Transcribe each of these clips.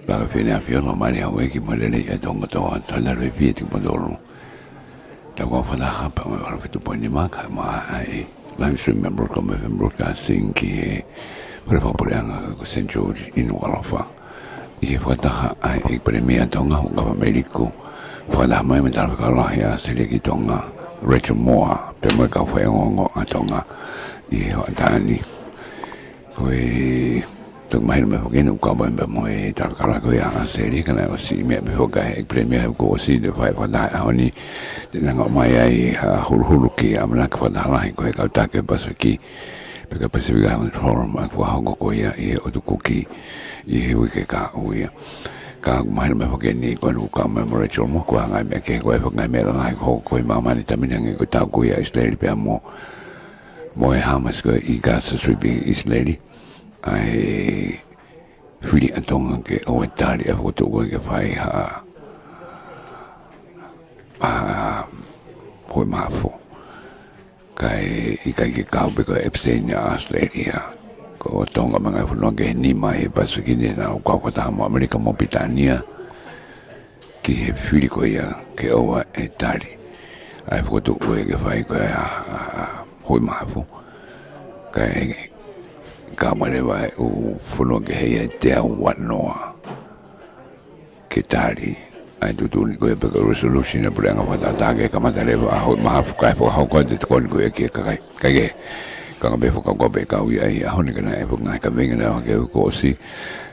Baga fina fiono mani hawe ki modele ya Tonga tala repeat modolo. Tawa fala hapa ma wala fitu poni maka ma ai live stream member come from broadcasting ki por favor anga ko St. George in Nuku'alofa. I fata ai premia Tonga Hu'akavameiliku. Fala mai me tal kala ya sele ki Tonga Racheal pe mo ka foi ngongo Tonga I hatani. Koi tu mai me hokin ko ba mo e tal kala ko ya sele kana o si me hoka e premia ko si de vai fata oni de nga mai ai hulu ki amna ka fata la ko ka ta ke pasiki porque percebia un forma ko ha ko ya e o tu ki I we ka o ya ka mai me hokin ni ko ka me Racheal mo ko nga me ke ko e nga me la ko mama ni tamina ko ta ko ya isle pe mo e hamas ko I gas sweeping isle ai fili Tonga ke o tari a foto ko ke fai hoi mafo kai I ke kau pe ko epstein ya Australia ko Tonga mga funo ke ni mai pasu ki ni na ko ta mo Amerika mo Pitania ki fili ko ya ke o tari ai foto ko ke fai ko hoi mafo kai ka mare vai o funo ke he te wanoa ke tari ai tu ni ko pe ko resolution na pura nga ta ke ka matare va ho ma fu ka fo ho ko de ko ko ke ka ka be fo ka ko be ka wi ai ho ni kana e fo nga ka venga na ke ko si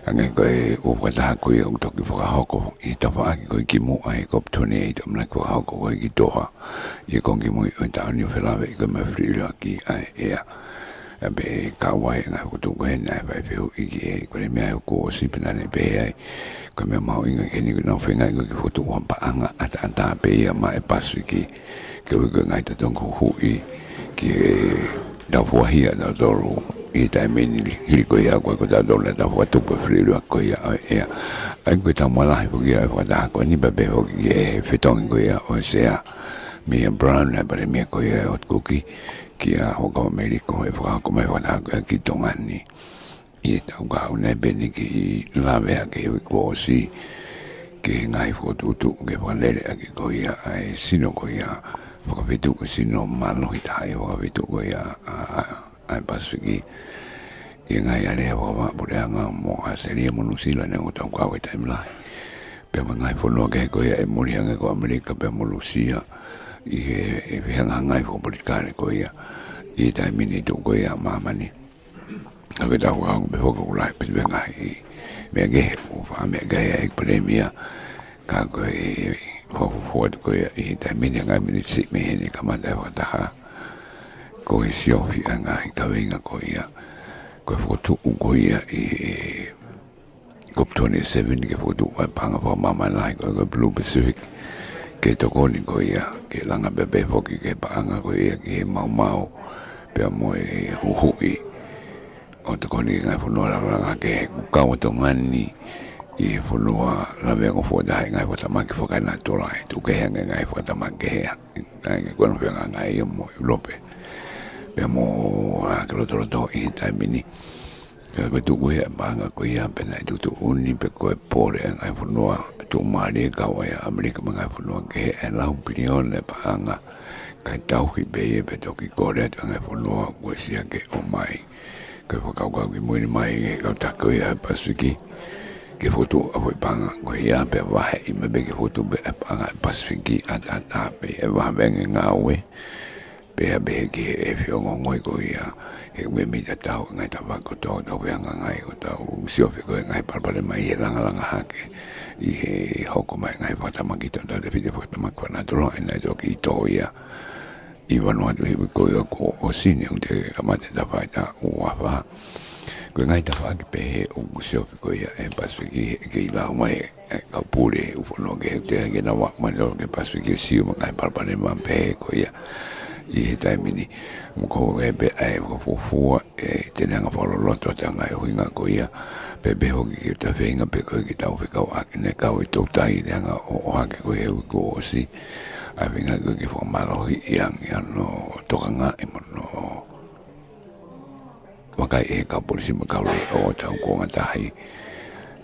anga ko o ko ta ko I to ki fo ka ho ko I ta fa ko ki mo ai ko 28 am na ko ho ko ki to ha I ko ki mo I ta ni fe la ve ko me frillo ki ai e be ka wai nga ko tu ko na fa fe o I ko me ko si pena ne be ai ko me mau inga ke ni no fenga ko ki foto wa pa anga ata pe ya ma e pasu ki ke o nga ta ton ko hui ki da fo hia da doro I ta meni li ko ya ko da doro da fo tu po frilo ko ya e ai ko ta mala ko ya ko da ko ni bebe o ki fe ton ko ya o sea mi brown na bare mi ko ya o ki a Hu'akavameiliku e whakako mai whanako ki Tonga ni I tau ka au nei beni ki lawea ke hui ko si ke ngai whotutu ke whanere a ki ko ia ai sino ko ia whakawhitu ko sino malohi tae whakawhitu ko ia ai paswiki I ngai are whakawapureanga mo a seria monusila ne o tau ka au e taimlahi pe ngai whanua ke ko ia e murianga ko Amerika pe molusia I hanga ngai fo politikare ko ia I ta mini tu ko ia mama ni ka ke tau ka be ko lai pe ngai me ge o fa me ge premia ka ko fo ko ia I ta mini ngai mini si me ni ka ma ta ta ko sio fi ngai ka venga ko ia ko fo tu ko ia COP27 ke fo tu panga fo mama lai ko Blue Pacific ke toko ni ko ia ke langa bebe foki ke paanga ko ia ke mau pe mo e hui o toko ni ngai funua langa ke kau tongani I funua la vengo fo da ngai fo tamaki fo kana tola tu ke ngai fo tamaki ngai ko no venga ngai mo lope pe mo a ke lo to I tamini ka tu ko ia paanga ko ia pe na tu uni pe ko pore ngai funua tu mari ka wa Amerika mga funua ke la opinion le paanga ka tau ki be pe to ki kore to nga funua ko sia ke o mai ke fo ka ki mo ni mai ka ta ko ia pasiki ke foto a foi panga ko ia pe wa I me be ke foto be panga pasiki ata pe e wa ben nga we pe be ke e fio ngoi ko ia e we mi ta tau nga ta va ko to we nga ngai ko tau sio fe ko ngai par mai e langa ha ke I hoko mai ngai whatamaki tata te white whatamaki whanatoro e nei toki I tō ia I wanuatu hiwi ko ia ko o sine un te kamate ta whai ta ua wha ko ngai ta wha ki pehe o kusiofi ko ia e paswiki ke I lau mai e kau pure u whanua ke te ke na wak mai lor ke paswiki o siu ma ngai parpane ma pehe ko ia I he taimini mo ko e pe ai ko fofua e te nanga whaloloto te ngai huinga ko ia pepe hoki ki ta whenga pe koe ki tau whikau ake ne kau I tō tai nanga o hake koe heu ko o si ai vinga ko ki fo malo yang no tokanga e no wakai e ka polisi makaule o ta ko ngatahi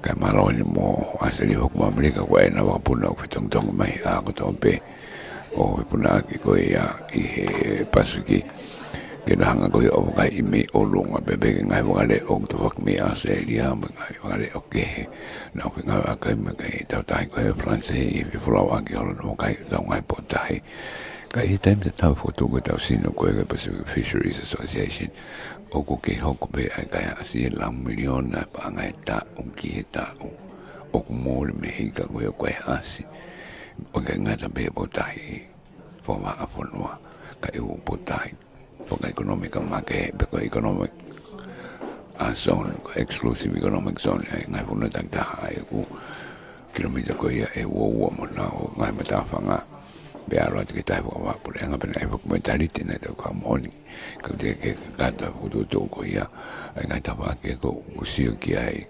kai malo ni mo asali hok ma Amerika ko e na wa puna ko tong mai a ko tompe o puna ki ko ia i Pasifiki ke na hanga ko o kai i me o longa bebe ngai wa le o to fak me Australia ngai wa le o ke na ko ngai ka me kai ta tai ko e France i flo wa ki o no kai ta ngai po tai kai time ta ta foto ko ta sino ko e Pacific Fisheries Association o ko ke ho ko be ai kai asi la million na pa ngai ta o ki ta o ko mo me hika ko e kai asi o ke ngai ta be po tai fo ma afonwa kai o po tai for economic market because economic zone exclusive economic zone ngai fu na ta hai ku kilomita ko ia e wo mo na o ngai mata fanga be aro te tai fo wa por nga ben e fo mentality na to ka moni ka te ke ka ta fu to ko ia ngai ta ba ke ko si ki ai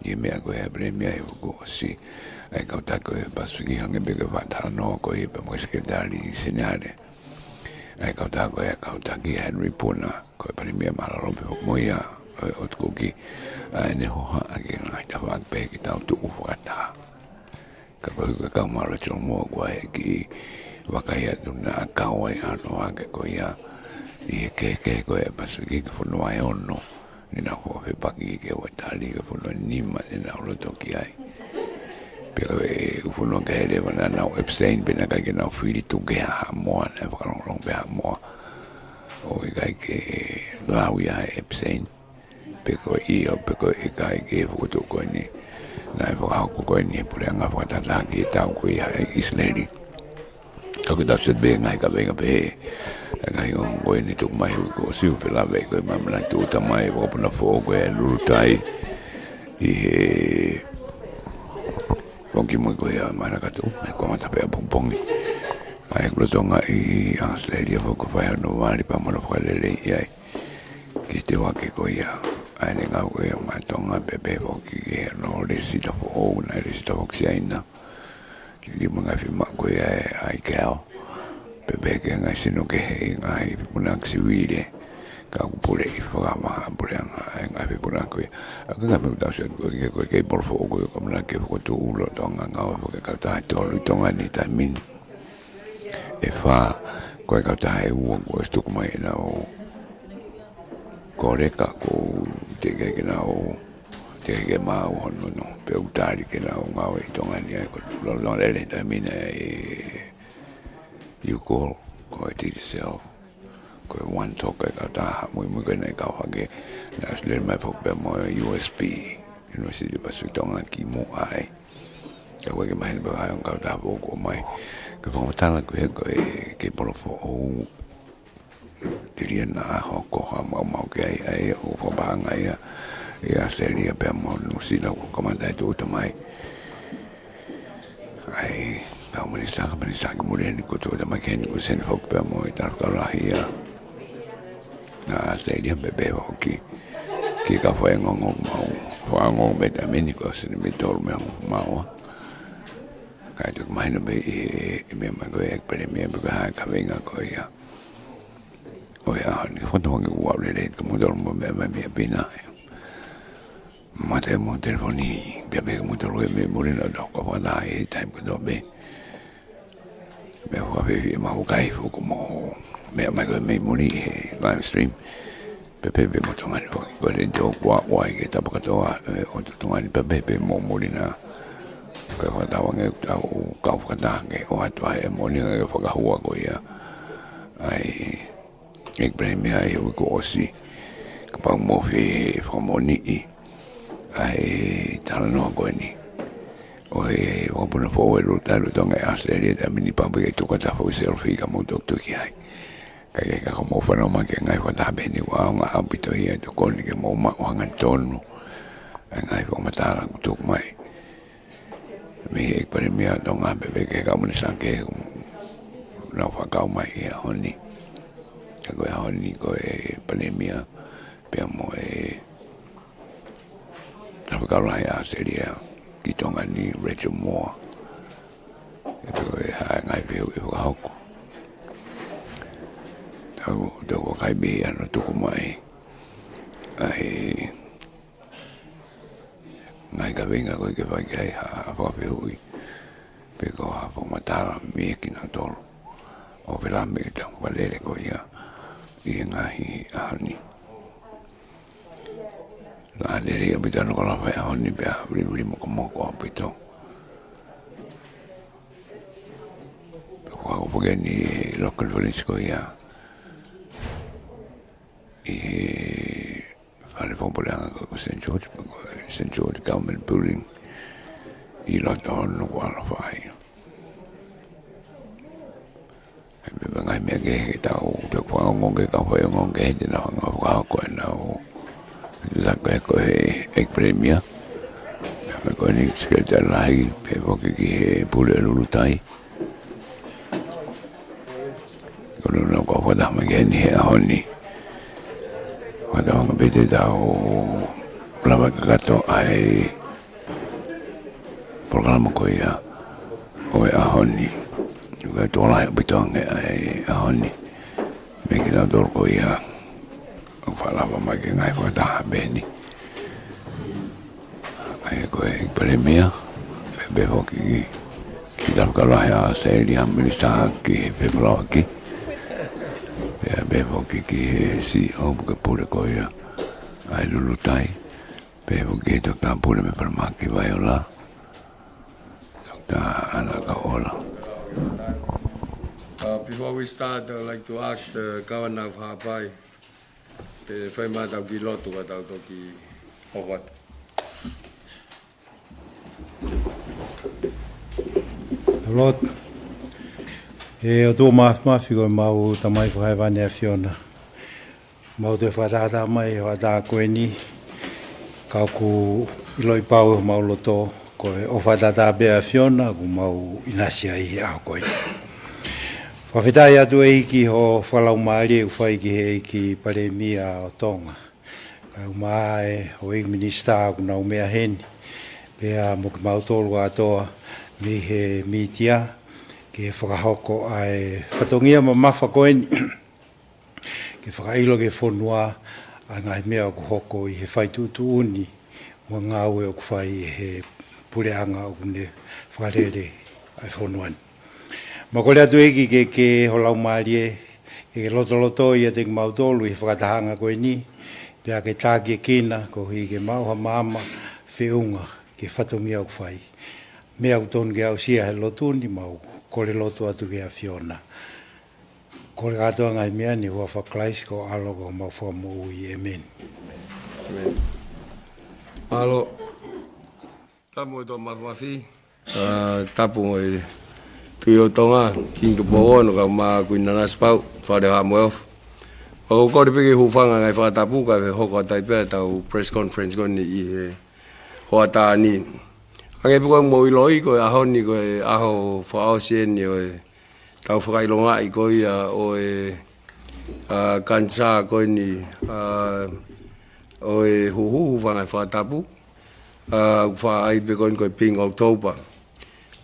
ye me ko e premia e ko si ai ka ta ko Pasifiki hange be ko va ta no ko e pe mo sekretari segnale ai ka ta ki Henry Puna ko pa mi mala ro pe mo ia o ko ki ai ne ho ha ki na ta va pe ki ta tu fu ta ka ko ma ro cho mo ko ai ki wa ka ia tu na ka o ai no ke ko ia i ke ko e Pasifiki ko no ai ono ni na ho pe pa ki ke o ta li ko no ni ma ni na ro to ki ai pero fu no che le van na website bena ka ke na fili tu ke ha mo na fa no be ha mo o ke la wi ha website pero i ke fu to ko ni na fa ko ni pure nga fa ta la ki ta ko ya islandi ko da se be nga ka be nga yo ko ni tu mai ko si pe la be ko ma na tu ta mai ko na fo ko lu tai i Kongi mo ko ia mana ka tu ai ko mata pe pompong ai ko Tonga i Australia fo ko fa no mari pa mo fa le ai ki te wa ke ko ia ai ne nga ko ia ma Tonga pe fo ki no le sita fo na le sita fo ki ai na ki mo nga fi ma ko ia ai kao pe ke nga sino ke ai mo na si wile ka ku pule i fa ma pule nga fi pula ko ka ka me ta se ko ke por fo ko na ke ko tu lo Tonga nga fo ke ka ta to lu Tonga ni ta min e fa ko ka ta e wo ko stu ko mai na o ko re ka ko te ke na o te ke ma o no pe u ta ri ke na o nga o Tonga ni ko lo le ta min e you call ko ti self ko one talk ka ta mo ko na ka ha ke na le mai po pe mo USB University Pacific Tonga ki mo ai ka ko ke mai ba ai ka ta po ko mai ka po ta na ko ke por fo o diria na ho ko ha mo ke ai o fo ba nga ia seria pe mo no si na ko manda tu ta mai ai ka mo ni sa mo ni ko to da mai ken ko sen ho pe mo ta ka la ia na seria bebe o ki ka foi ngong mau foi ngong beta meniko se me tor me mau ka tu mai no be me ma go ek pre me ba ka venga ko ya o ya ni foto ngi wa le ko mo dor mo me pina ma te mo telefoni be mo dor me mo no do ko na e time ko do be me ho be ma ho kai fu ko mo me go me mo ni live stream pepe mo tonga ko le do wa ke ta pa to o tonga ni pepe mo na ko fa ta wa nge ta o ka fa ta nge o ato ai mo ni ko ka hua ko ia ai ek premi ai ko si ka pa mo fe fo mo ni ai ta no ko ni o o puna fo e ruta tonga Australia ta mini pa ke to ka ta fo selfie ka mo to ki ai ka como fa no ma ke ngai fa ta be ni wa nga ambito ia to ko ni ke mo ma wa nga tonu ngai fa ma ta to mai me ek pa me to nga be ke ka mo ni sa ke no fa ka mai ia honi ka ko honi ko e pandemia pe mo ta ka la ia seria ki Tonga ni Racheal Ito e hae ngai pihu I whakahoko. Tau kai mihi ano tuku mai. Ai ngai ka winga koe ke whai kai ha whapihu I. Peko ha whamatara mihi ki na tolu. O pelami ki tau walele ko ia. I ngahi ahani. La lere ia pita no kola whai ahoni pia rimuri moko apito. Whako puke ni local village ko ia. I whare whomporeanga ko St. George Government Building. I loto o Nuku'alofa ai. Me ngai me ke tau te kwa ngonge ka foi ngonge he na nga ko na o la ko e premia me ko ni skel ta lai pe ko ki pule lulutai ko no ko fa da me ni ha honi wa da nga be te da o plava ka to ai programa ko ia o a honi juga tola bitong ai ahoni meki na dor ko ia fala ba mai ngai ko da beni ai ko e premia be ho ki dar ka la se ri amrisa ki pe blo ki be ho ki si o ke pure ko ia ai lulutai be ho ki to ta pure me per ma ki vai ola ta ana ka ola. Before we start, I'd like to ask the governor of Hawaii, if I might have given Latu without talking or what. Lot, o tō mafi ko mau tamai whai wane a whiona. Mau te whatata mai o ata koe ni, ka ku iloi pau mau loto, ko o whatata bea a whiona, ku mau inasia I a koe ni. Whawhitai atu e hiki ho whalau maari e whai ki he hiki pare mia o Tonga. Ka umaa e o e minista ku nau mea heni. Pea mo ki mautolu atoa mi he mitia ki he whakahoko ai whatongia ma mawha koeni. Ki whakailo ke whonua a ngai mea o ku hoko I he whaitutu uni mo ngāue o ku whai he pureanga o kune whakarere ai whonuani. Ma kore atu eki ke holau maari ke loto I te mautolu I whakatahanga koe ni, pia ke tāki e kina ko hi ke mauha maama whiunga ke whatongia o whai. Mea utonu ke au sia he lotuni mau kore loto atu ke a whiona. Kore katoa ngai mea ni hua whaklaisi ko alogo mau whamu ui, amen. Amen. Alo, tamu e tō mawhawhi, tapu ngoi tui o Tonga, kinga po ono ka maa kuina naspau, whare ha moeof. O kore piki hufanga ngai Tongatapu, ka he hoko taipea tau press conference koni I he hoa tā ni. Ange piko mo iloi ko ahoni ko aho whaao sieni o tau whakailonga I ko ia o kansa ko ni o huhu hufanga Tongatapu. Wha ai piko ko ping October.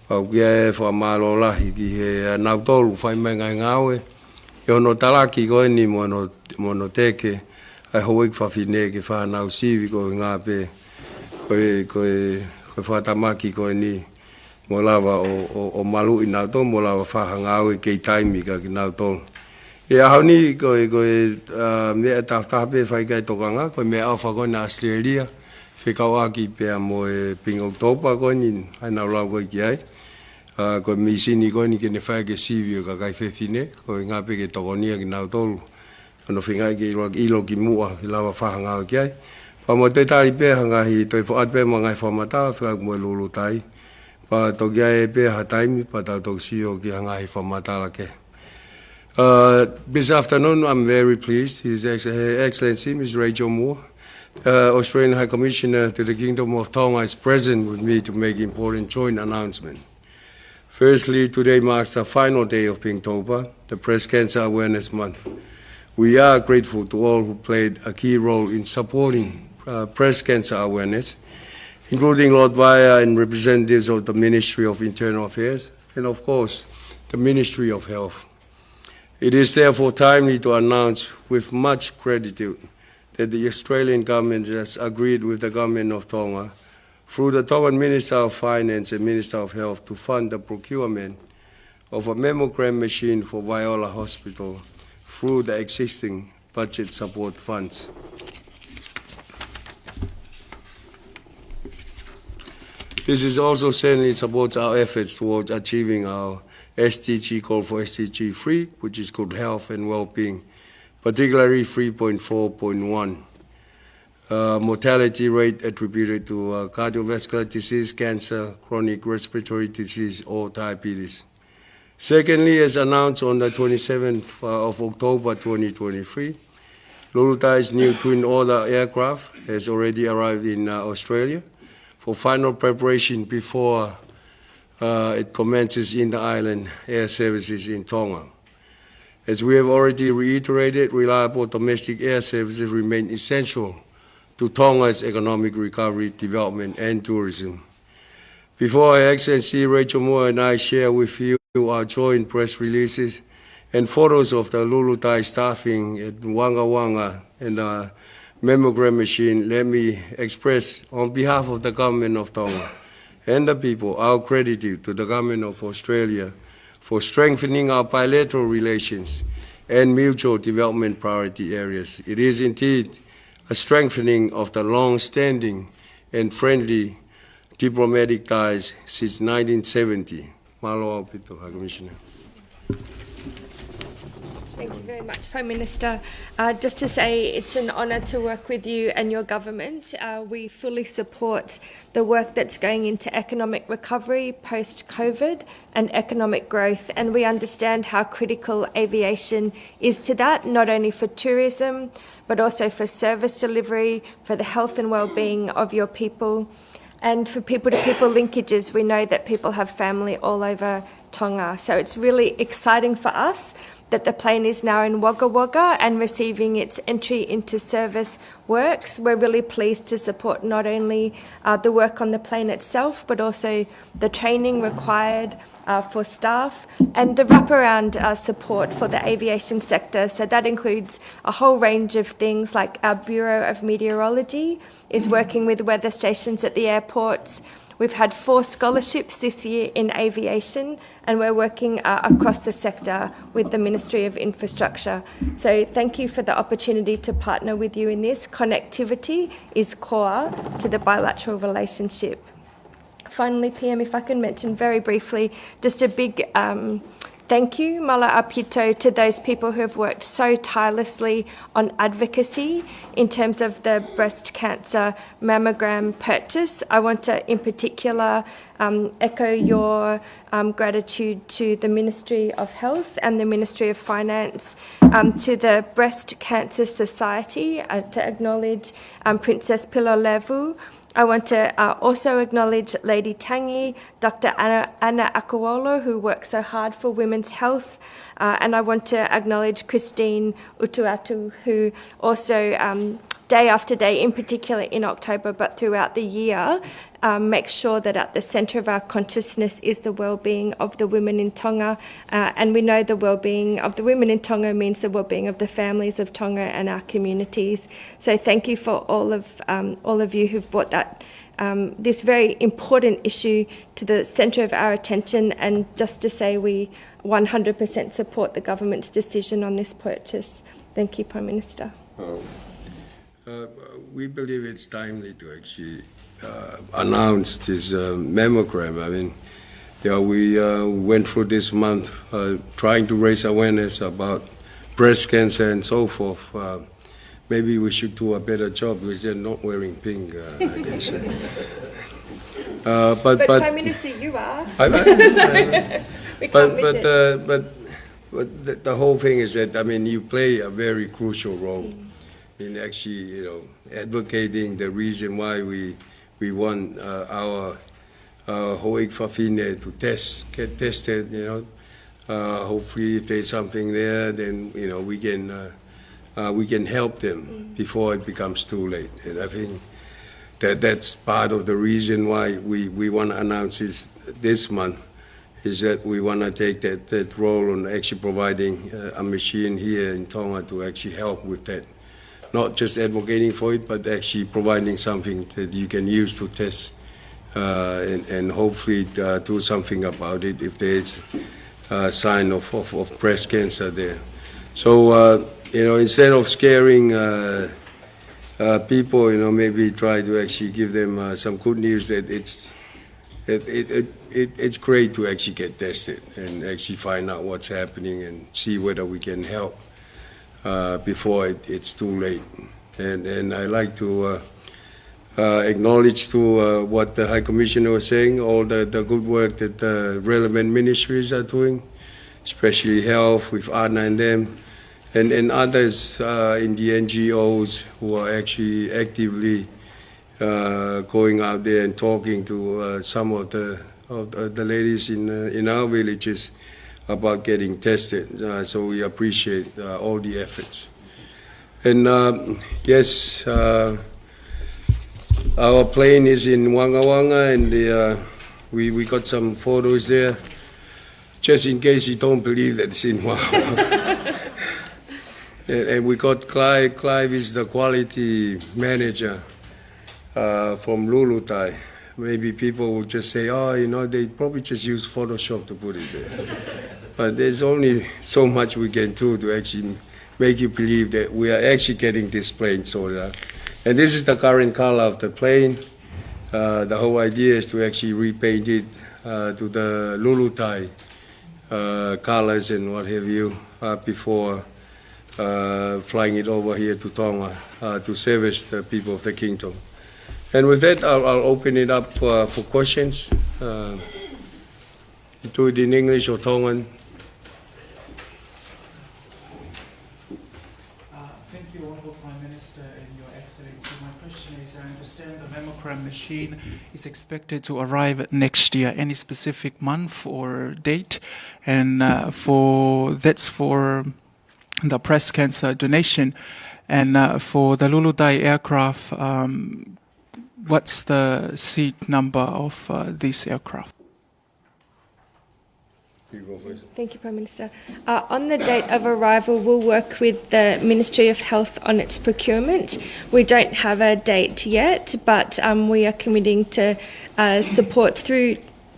Au kia e whamalo lahi ki he nautolu whai mai ngai ngawe. I ono talaki koe ni mono teke. Ai hoik whawhine ke whanau sivi koe ngā pe. Koe whatamaki koe ni. Mo lava o malu I nautolu, mo lava whahangawe kei taimi ka ki nautolu. E aho ni koe mea taftape whai kai tokanga. Koe mea awha koe na Australia. Whikawaki pia mo ping October koe ni. Hai nau lau koe ki ai. Ko misini ko ni kene whae ke sivi o ka kai whewhine, ko ngā peke tokonia ki nau tolu. Ano whingai ke ilo ki mua, ki lawa whahanga o ki ai. Pa mo te tari pēha ngahi, toi whaat pēha ma ngai whamatala, whikai mua lulu tai. Pa toki ai pēha taimi, pa tau toki sio ki ngahi whamatala ke. This afternoon, I'm very pleased. His Excellency, Ms. Racheal Moore, Australian High Commissioner to the Kingdom of Tonga, is present with me to make important joint announcement. Firstly, today marks the final day of Pinktober, the Breast Cancer Awareness Month. We are grateful to all who played a key role in supporting breast cancer awareness, including Lord Vaya and representatives of the Ministry of Internal Affairs, and of course, the Ministry of Health. It is therefore timely to announce with much gratitude that the Australian government has agreed with the government of Tonga through the Tongan Minister of Finance and Minister of Health to fund the procurement of a mammogram machine for Viola Hospital through the existing budget support funds. This is also certainly supports our efforts towards achieving our SDG call for SDG 3, which is good health and well-being, particularly 3.4.1. Mortality rate attributed to cardiovascular disease, cancer, chronic respiratory disease, or diabetes. Secondly, as announced on the 27th of October 2023, Lulutai's new twin-order aircraft has already arrived in Australia for final preparation before it commences in the island air services in Tonga. As we have already reiterated, reliable domestic air services remain essential to Tonga's economic recovery, development, and tourism. Before Her Excellency Racheal and I share with you our joint press releases and photos of the Lulutai staffing at Wanga Wanga and the mammogram machine, let me express on behalf of the government of Tonga and the people our gratitude to the government of Australia for strengthening our bilateral relations and mutual development priority areas. It is indeed a strengthening of the long-standing and friendly diplomatic ties since 1970. Malo Pito, Commissioner. Thank you very much, Prime Minister. Just to say it's an honour to work with you and your government. We fully support the work that's going into economic recovery post-COVID and economic growth, and we understand how critical aviation is to that, not only for tourism, but also for service delivery, for the health and well-being of your people, and for people-to-people linkages. We know that people have family all over Tonga, so it's really exciting for us that the plane is now in Wagga Wagga and receiving its entry into service works. We're really pleased to support not only the work on the plane itself, but also the training required for staff and the wraparound support for the aviation sector. So that includes a whole range of things, like our Bureau of Meteorology is working with weather stations at the airports. We've had 4 scholarships this year in aviation, and we're working across the sector with the Ministry of Infrastructure. So thank you for the opportunity to partner with you in this. Connectivity is core to the bilateral relationship. Finally, PM, if I can mention very briefly, just a big thank you, Mala Apito, to those people who have worked so tirelessly on advocacy in terms of the breast cancer mammogram purchase. I want to, in particular, echo your gratitude to the Ministry of Health and the Ministry of Finance, to the Breast Cancer Society, to acknowledge Princess Pilolevu. I want to also acknowledge Lady Tangi, Dr. Anna Akawolo, who works so hard for women's health. And I want to acknowledge Christine Utuatu, who also, day after day, in particular in October, but throughout the year, makes sure that at the centre of our consciousness is the well-being of the women in Tonga. And we know the well-being of the women in Tonga means the well-being of the families of Tonga and our communities. So thank you for all of you who've brought that this very important issue to the centre of our attention. And just to say, we 100% support the government's decision on this purchase. Thank you, Prime Minister. We believe it's timely to actually announce this mammogram. I mean, we went through this month trying to raise awareness about breast cancer and so forth. Maybe we should do a better job because they're not wearing pink, I guess. But Prime Minister, you are. But the whole thing is that, I mean, you play a very crucial role in actually, advocating the reason why we want our Hu'akavameiliku to get tested. Hopefully, if there's something there, then we can help them before it becomes too late. And I think that's part of the reason why we want to announce this month. is that we want to take that role on actually providing a machine here in Tonga to actually help with that. Not just advocating for it, but actually providing something that you can use to test and hopefully do something about it if there is a sign of breast cancer there. So, instead of scaring people, maybe try to actually give them some good news that it's great to actually get tested and actually find out what's happening and see whether we can help before it's too late. And I like to acknowledge to what the High Commissioner was saying, all the good work that the relevant ministries are doing, especially health with Anna and them, and others in the NGOs who are actually actively going out there and talking to some of the ladies in our villages about getting tested. So we appreciate all the efforts. And yes, our plane is in Wanga Wanga, and we got some photos there, just in case you don't believe that it's in Wanga Wanga. And we got Clive. Clive is the quality manager from Lulutai. Maybe people will just say, they probably just use Photoshop to put it there. But there's only so much we can do to actually make you believe that we are actually getting this plane sorted out. And this is the current color of the plane. The whole idea is to actually repaint it to the Lulutai colors and what have you before flying it over here to Tonga to service the people of the kingdom. And with that, I'll open it up for questions. Do it in English or Tongan. Thank you, Honourable Prime Minister and Your Excellency. My question is, I understand the mammogram machine is expected to arrive next year. Any specific month or date? And that's for the breast cancer donation. And for the Lulutai aircraft, what's the seat number of this aircraft? You go first. Thank you, Prime Minister. On the date of arrival, we'll work with the Ministry of Health on its procurement. We don't have a date yet, but we are committing to support through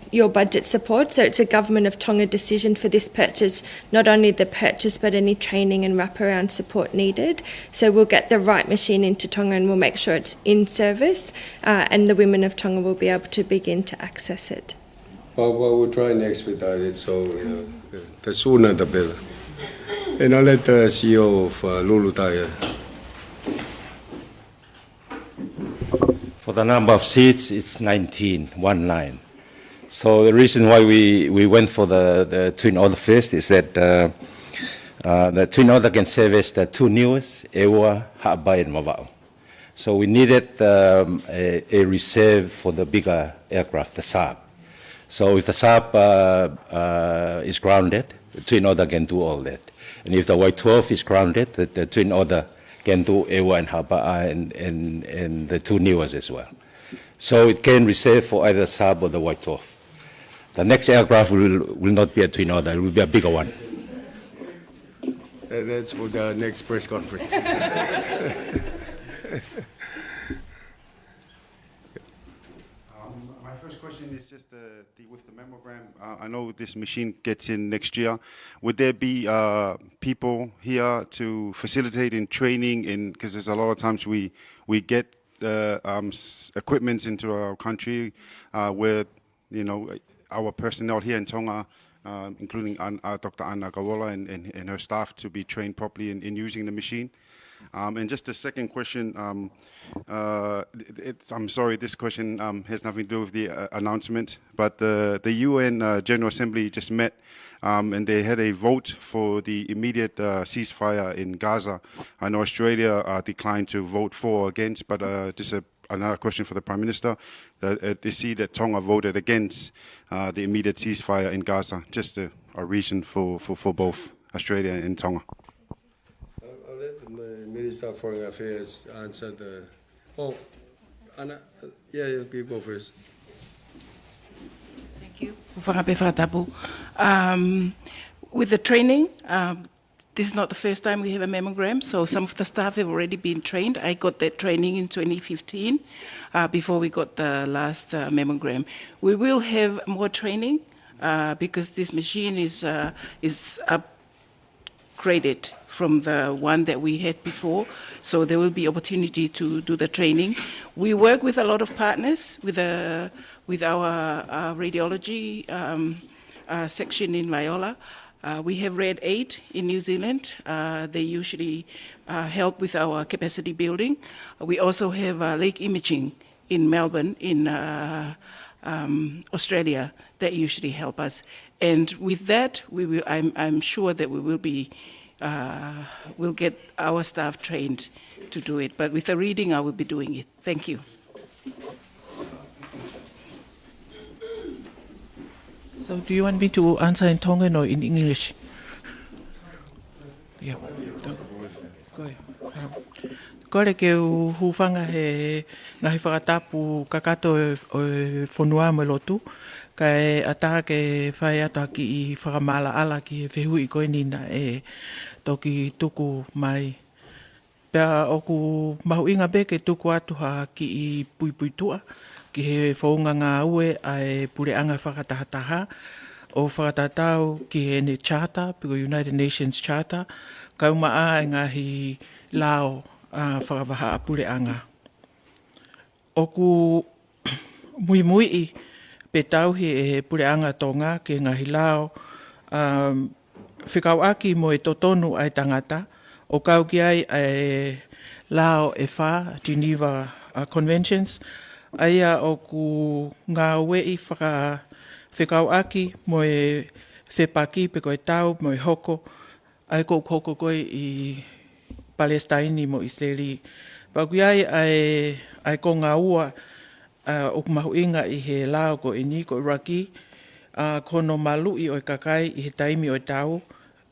your budget support. So it's a Government of Tonga decision for this purchase, not only the purchase, but any training and wraparound support needed. So we'll get the right machine into Tonga and we'll make sure it's in service and the women of Tonga will be able to begin to access it. Well, we'll try and expedite it, so the sooner the better. And I'll let the CEO of Lulutai. For the number of seats, it's 19. So the reason why we went for the twin order first is that the twin order can service the two newest, Ewa, Ha'abai, and Mava'o. So we needed a reserve for the bigger aircraft, the Saab. So if the Saab is grounded, the twin order can do all that. And if the Y-12 is grounded, the twin order can do Ewa and Ha'abai and the two newest as well. So it can reserve for either Saab or the Y-12. The next aircraft will not be a twin order, it will be a bigger one. That's for the next press conference. My first question is just with the mammogram. I know this machine gets in next year. Would there be people here to facilitate in training? Because there's a lot of times we get equipment into our country where our personnel here in Tonga, including Dr. Anna Kawola and her staff, to be trained properly in using the machine. And just the second question, I'm sorry, this question has nothing to do with the announcement, but the UN General Assembly just met and they had a vote for the immediate ceasefire in Gaza. I know Australia declined to vote for or against, but just another question for the Prime Minister. They see that Tonga voted against the immediate ceasefire in Gaza. Just a reason for both Australia and Tonga. I'll let the Minister of Foreign Affairs answer the... Oh, Anna, yeah, you go first. Thank Thank you. Hu'akavameiliku. With the training, this is not the first time we have a mammogram, so some of the staff have already been trained. I got that training in 2015 before we got the last mammogram. We will have more training because this machine is upgraded from the one that we had before, so there will be opportunity to do the training. We work with a lot of partners with our radiology section in Viola. We have Red 8 in New Zealand. They usually help with our capacity building. We also have Lake Imaging in Melbourne, in Australia, that usually help us. And with that, I'm sure that we will be, we'll get our staff trained to do it. But with the reading, I will be doing it. Thank you. So do you want me to answer in Tongan or in English? Yeah. Go ahead. Kore ke huwhanga he ngahi whakatapu kakato e whonua mo lotu, kai ata ke whai ata ki I whakamala ala ki he whehu I koe nina e toki tuku mai. Pea oku mahu inga be ke tuku atuha ki I puipuitua, ki he whaunga ngā ue ai pureanga whakatahataha o whakatatau ki he ne charter, piko United Nations Charter, kaumaa e ngahi lao whakawaha a pureanga. Oku muimui pe tauhi e pureanga Tonga ki ngahi lao, whikau aki mo e totonu ai tangata, o kau ki ai e lao e wha, Geneva Conventions, aia o ku ngā wei whekau aki mo e whepaki pe koe tau mo e hoko, ai kou hoko koe I Palestine mo Israeli. Paku ai ai ko ngā ua o ku mahu inga I he lao ko ini ko Racheal, kono malu I o kakai I he taimi o tau,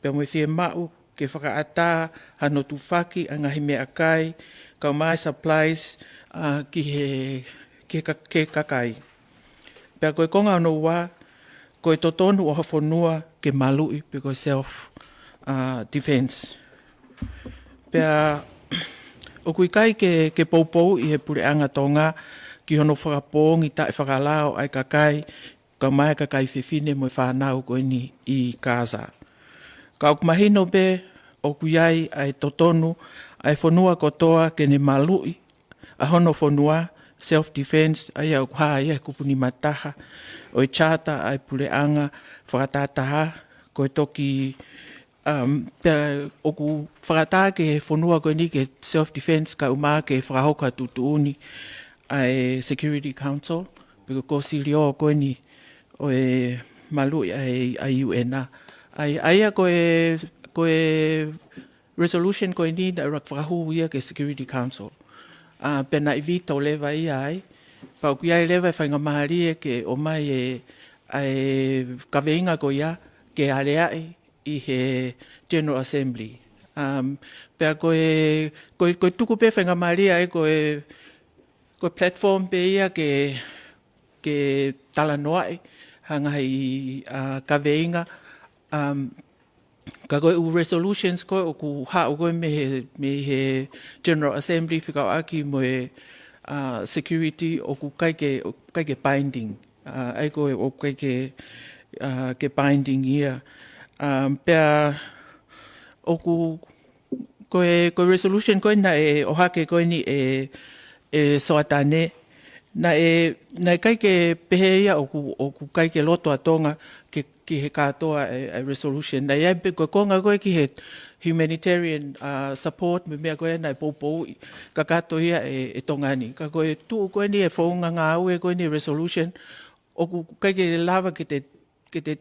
pe mo e mau ke whakaata hano tufaki a ngahi mea kai, kau mai supplies ki he ke kakai. Pea koe konga no wā, koe totonu o hawhonua ke malui pe koe self-defense. Pea o kui kai ke poupou I he pureanga Tonga, ki hono whakapōngi tae whakalao ai kakai, ka mai kakai whiwhine mo whanau koe ni I Gaza. Ka ok mahino be, o kui ai totonu, ai whonua kotoa ke ne malui, a hono whonua, self-defense, ai au haa ia kupuni mataha, o I charter ai pureanga, whakatataha, koe toki, pea oku whakata ke whonua koe ni ke self-defense, ka umaa ke whakahoka tutuuni, ai Security Council, piko kōsirio koe ni, o e malui ai UN. Ai koe resolution koe ni na whakahu ia ke Security Council. Pena I vito lewa I ai, pau ki ai lewa whainga mahari ke o mai kaweinga ko ia ke aleai I he General Assembly. Pea koe tuku pe whainga mahari ai koe platform pe ia ke talanoai hanga I kaweinga, ka koe u resolutions koe o ku hao koe me he General Assembly whikau aki mo e security o ku kai ke binding. Ai koe o kai ke binding ia. Pea o ku koe resolution koe na o hake koe ni e soatane. Na kai ke pehe ia o ku kai ke loto a Tonga ki he katoa resolution. Na ia pe koe konga koe ki he humanitarian support me mea koe na poupou ka kato ia e Tongani. Ka koe tuu koe ni e whaunga ngā ue koe ni resolution o ku kai ke lava ke te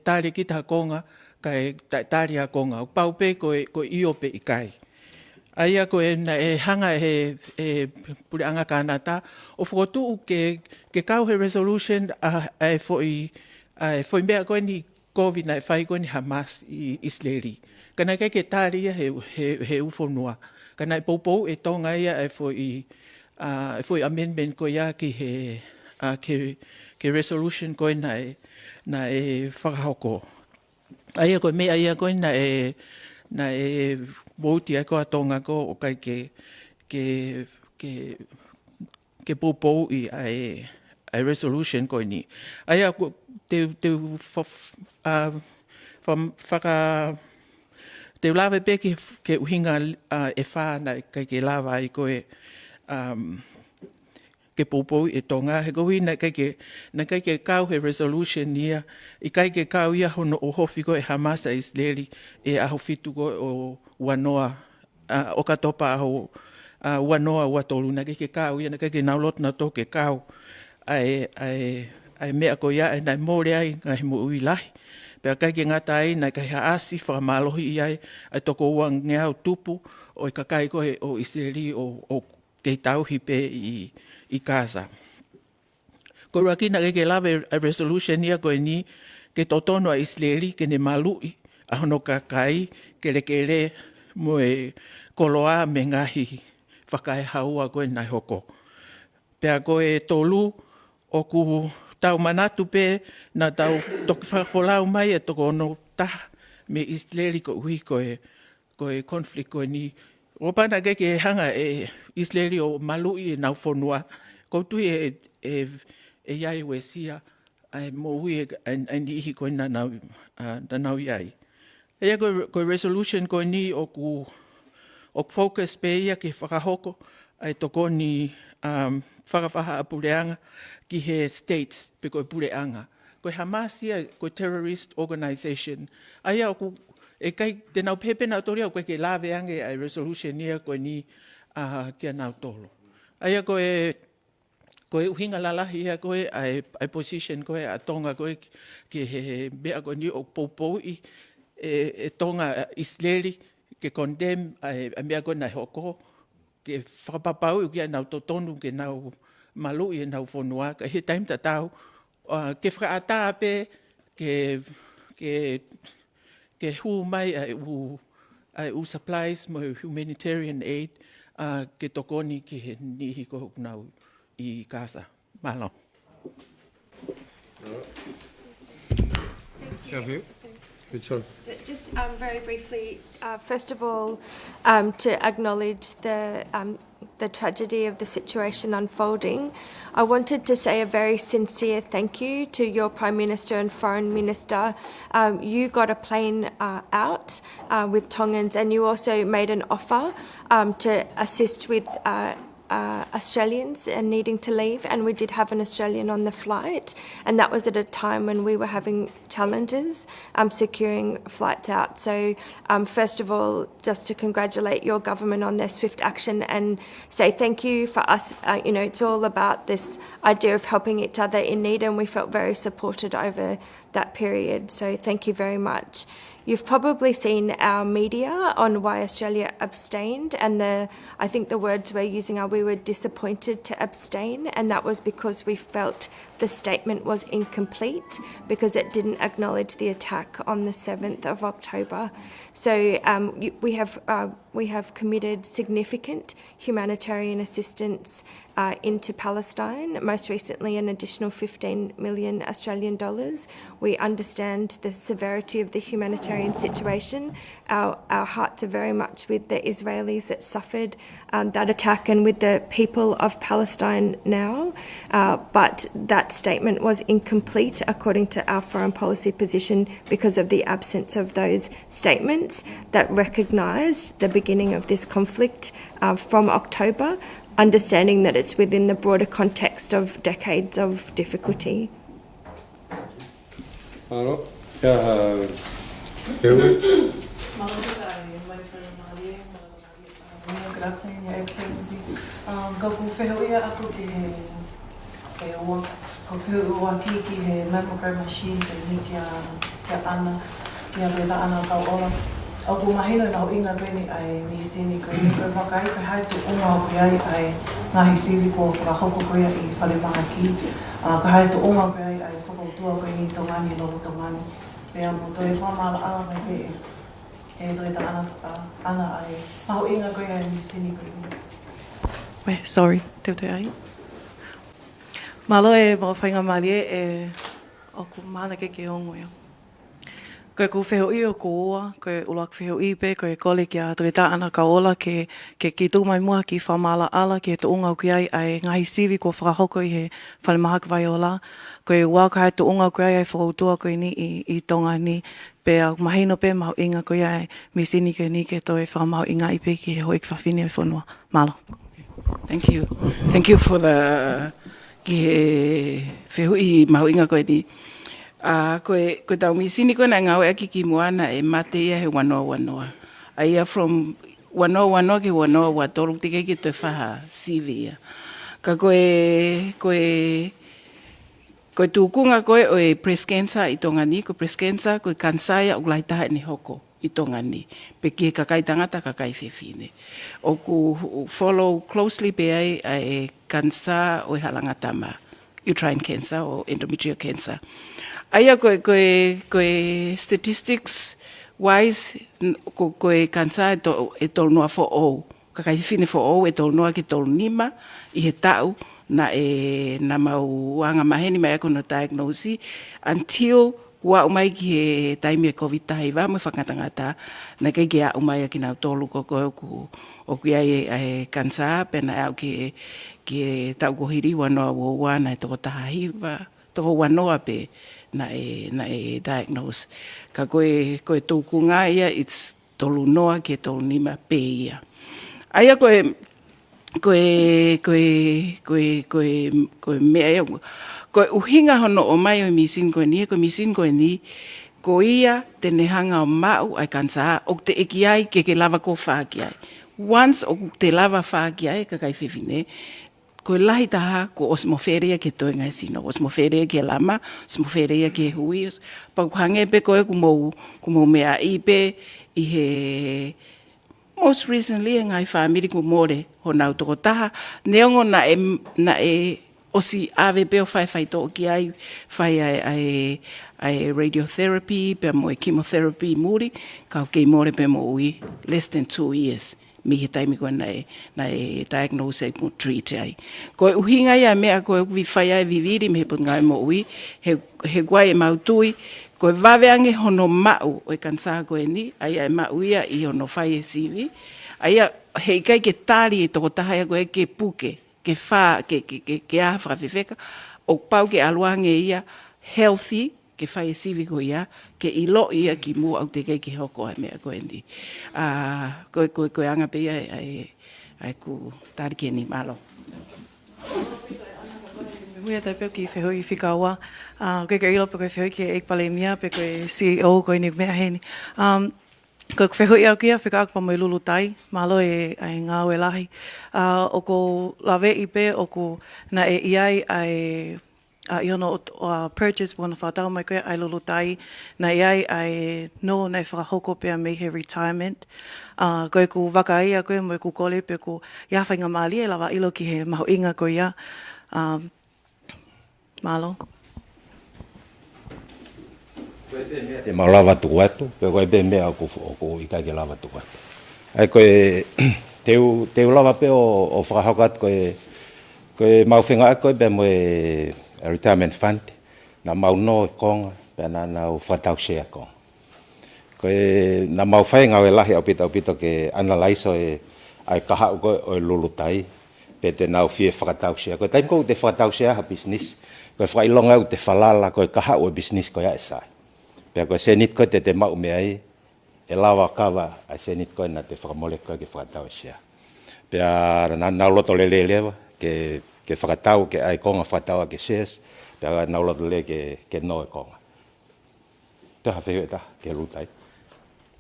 tari ki ta konga kai tari a konga. O pau pe koe io pe I kai. Aia koe na hanga he pureanga kanata o whakotuu ke kau he resolution ai foi mea koe ni COVID na whai koe ni Hamas I Israeli. Kana kai ke tāri ia he ufonua. Kana poupou e tonga ia foi amendment koe ia ki he resolution koe na na e whakahoko. Aia koe mea ia koe na e voti ai ko a Tonga ko o kai ke pōpou i ai resolution koe ni. Aia ko te whaka te lawe pe ke uhinga e whāna kai ke lawa ai koe ke pōpou e Tonga. He kohi na kai ke kau he resolution nia. I kai ke kau ia hono o hofi koe Hamas a Israeli e aho fitu koe o wanoa. O katopa aho wanoa ua tolu. Na kai ke kau ia na kai ke naulot na tō ke kau. Ai mea ko ia e nai mōre ai ngai mo ui lahi. Pea kai ke ngata ai nai kai haasi whakamalohi i ai ai toko ua ngeau tupu o i kakai koe o Israeli o kei tauhi pe i Gaza. Ko raki na ke lawe a resolution ia koe ni ke totono a Israeli ke ne malui a hono kakai ke le mo e koloa me ngahi whakae haua koe nai hoko. Pea koe tolu o ku tau manatu pe na tau toki whakafolau mai e toko ono taha me Israeli ko hui koe conflict koe ni. Ropana ke hanga e Israeli o malui e nau whonua. Koutui e iai we sia ai mo hui e nihi koe na nau iai. Ea koe resolution koe ni o ku focus pe ia ke whakahoko ai toko ni whakawhaha a pureanga ki he states pe koe pureanga. Koe Hamas ia koe terrorist organization. Aia o ku e kai te nau pepe nau tori au koe ke lawe ange ai resolution ia koe ni kia nau tolo. Aia koe uhinga lalahi ia koe ai position koe a Tonga koe ke he mea koe ni o poupou i e Tonga Israeli ke condemn ai mea koe nai hoko ke whakapapau i kia nau totonu ke nau malu i nau whonua ka he taim tatau ke whakaata pe ke hu mai ai u supplies mo humanitarian aid ke tokoni ki he nihi ko nau i Gaza. Malo. Just very briefly, first of all, to acknowledge the tragedy of the situation unfolding, I wanted to say a very sincere thank you to your Prime Minister and Foreign Minister. You got a plane out with Tongans, and you also made an offer to assist with Australians and needing to leave, and we did have an Australian on the flight, and that was at a time when we were having challenges securing flights out. So first of all, just to congratulate your government on their swift action and say thank you for us. It's all about this idea of helping each other in need, and we felt very supported over that period. So thank you very much. You've probably seen our media on why Australia abstained, and I think the words we're using are we were disappointed to abstain, and that was because we felt the statement was incomplete because it didn't acknowledge the attack on the 7th of October. So we have committed significant humanitarian assistance into Palestine, most recently an additional 15 million Australian dollars. We understand the severity of the humanitarian situation. Our hearts are very much with the Israelis that suffered that attack and with the people of Palestine now. But that statement was incomplete according to our foreign policy position because of the absence of those statements that recognised the beginning of this conflict from October, understanding that it's within the broader context of decades of difficulty. Grazie, Your Excellency. Ko whewhia ako ke ua. Ko whewhia ki he mammogram machine ke ni kia ana, kia weda ana kau ora. Au ku mahina nau inga peni ai mihisini ko ni ko wakai ko hai tu unga o ai ai ngahi sivi ko whakahoko ko ia I whale maha ki. Ko hai tu unga ko ai whakautua ko ni tongani logo tongani. Pea mo toi whamala ala mai pe e dreta ana ai maho inga ko ia mihisini ko ia. Wait, sorry, te ai. Malo e mo whainga marie e o ku mana ke hongo ia. Koe ku wheo i o ko oa, koe ulak wheo i pe, koe kole ki a toi tā ana ka ola ke ki tū mai mua ki whamala ala, ki he tu unga ki ai ai ngahi sivi ko whakahoko i he whalemahaka vai o la. Koe waka hai tu unga ki ai ai whakautua koe ni i Tonga ni, pe a mahino pe mahu inga koe ai misini ke ni ke toi whamahu inga i pe ki he hoi ki whawhine i whanua. Malo. Thank you. Thank you for the ki he whehu i mahu inga koe ni. Koe tau misini koe na ngau eki ki moana e mate ia he wanoa. Aia from wanoa ke wanoa wa toruk tike ki toi whaha sivi ia. Ka koe tūkunga koe o e breast cancer i Tonga ni, ko breast cancer koe kansaya o laitaha ni hoko i Tonga ni. Pe ki kakai tangata kakai whewhine. O ku follow closely pe ai e cancer o e halangatama, uterine cancer o endometrial cancer. Aia koe statistics wise, koe cancer e tolu noa fo ou. Kakai whiwhine fo ou e tolu noa ki tolu nima i he tau na mau anga maheni mai ako no diagnosi until kua umai ki he taimi e COVID-19 mo whakatangata na kei ki a umai a ki nau tolu ko koe o ki ai cancer pena au ki tau kohiri wanoa woa na e toko taha hiva, toko wanoa pe na e diagnose. Ka koe tūkunga ia, it's tolu noa ki tolu nima pe ia. Aia koe mea ia, koe uhinga hono o mai o misin koe ni, ko ia tene hanga o mau ai kansa, o te eki ai ke lava ko whaaki ai. Once o te lava whaaki ai, kakai whiwhine, koe lahi taha ko osmoferia ke toi ngai sino, osmoferia ke lama, osmoferia ke hui, pau hange pe koe kumou mea ipe i he most recently ngai family ko more ho nau toko taha, neongo na e osi ave pe o whai to ki ai ai radiotherapy, pe mo e chemotherapy muri, ka kei more pe mo ui less than 2 years. Mi he taimi koe na e diagnose mo treat ai. Koe uhinga ia mea koe vi whai ai viviri me he put ngai mo ui, he guai e mautui, koe waweange hono mau o e kansa koe ni, ai mau ia i hono whai e sivi, ai hei kai ke tari e toko taha koe ke puke, ke wha, ke aha whakawhiwheka, o pau ke aluange ia healthy, ke whai e sivi ko ia, ke ilo ia ki mua au te kei ke hoko ai mea koe ni. Koe anga pe ia ai ku tariki ni malo. Mea tai peo ki whehui whikaua. Koe ka ilo pe koe whehui ki ekpale mia, pe koe CEO koe ni mea heni. Koe whehui au kia, whika akpa mo i lulu tai, malo e ngāu e lahi. O ko lawe i pe, o ko na e iai ai I ono purchase wana whātau mai koe ai lulu tai, na iai ai no nei whakahoko pia me he retirement. Koe ku waka ia koe mo ku kole pe ku iawhainga maali e lawa ilo ki he mahu inga koe ia. Malo. E mau lava tuku atu, pe koe pe mea o ikai ke lava tuku atu. Ai koe teu lava pe o whakahoko atu koe mau whenga koe pe mo a retirement fund, na mau no konga, pe na whatau share konga. Koe na mau whai ngau e lahi au pito ke analyse o ai kahau koe o lulu tai, pe te nau fie whakatau share. Koe taim kou te whakatau share ha business, koe whailonga au te whalala koe kahau o business koe a sai. Pe koe senit koe te mau mea i, e lawa kawa a senit koe na te whakamole koe ke whakatau share. Pe a nau loto lele lewa, ke whakatau ke ai konga whakatau ke shares, pe a nau loto le ke noe konga. Te hawhiwe ta, ke rutai.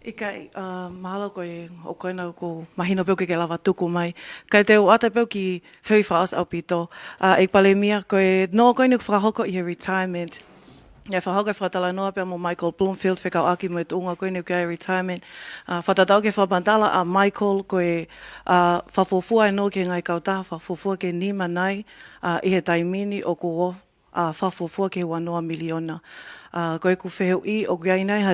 Ikai, mahalo koe o koe nau ko mahino peo ke lawa tuku mai. Kai te o ata peo ki whii whaos au pito. Ekpale mia koe no koe nuk whakahoko i he retirement. Ia whahoko e whatala noa pia mo Michael Bloomfield, whekau aki mo e tuunga koe nuk ai retirement. Whatatau ke whabandala a Michael koe whafofua e no ke ngai kautaha, whafofua ke nima nai i he taimini o ko whafofua ke 1 miliona. Koe ku wheheu i o kia inai ha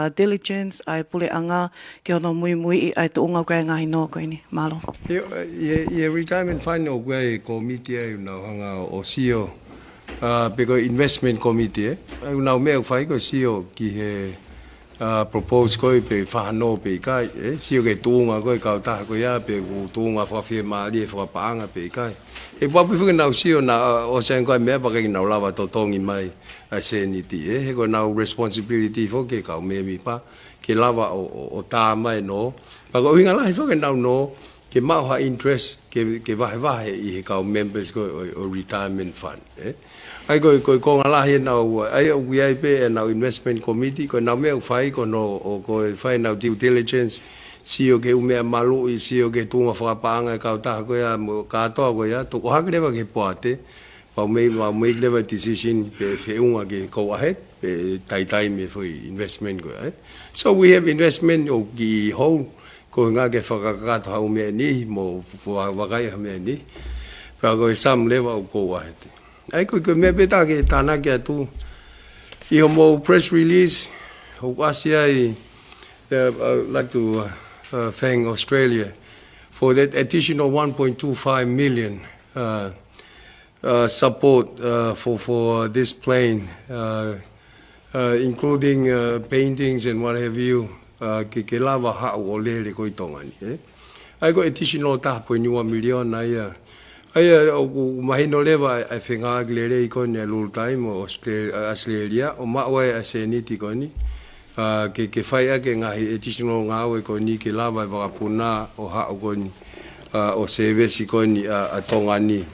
diligence ai pule anga ke ono Moimoi i ai tuunga koe ngahi no koe ni. Malo. Ie retirement fund o kia e komiti ai unau hanga o sio Because investment committee now me fai ko sio ki he propose ko pe whano pe kai sio ke tunga ko ka ta ko ya pe ku tunga fa fie ma li fa panga pe kai e pa pu fu na sio na o sen ko me pa ke na lava to tongi mai a se ni ti e ko na responsibility fo ke ka me mi pa ke lava o ta mai no pa ko inga lai fo ke na no ke ma ha interest ke va i ka members ko o retirement fund ai ko ngala he na ai we ai pe na investment committee ko na me fai ko no ko fai na due diligence sio ke u me malu i sio ke tunga fa panga ka ta ko ya mo ka to ko ya to ha ke ke poate pa me le decision pe fe unga ke ko ahead pe tai me for investment ko so we have investment o ki whole ko nga ke fa ka ta u me ni mo wa ga ya me ni pa ko sam level ko ahead ai ko me beta ke tana ke tu I mo press release o asia I like to thank Australia for that additional 1.25 million support for this plane including paintings and what have you ke lava ha o le ko I Tonga ni ai ko additional 1.1 million ai o mahino leva ai whenga glere I kone lul time o Australia o mawe a se niti koni ke whai ake ngahi additional ngawe koni ke lava wakapuna o hao koni o se vesi koni a Tonga ni.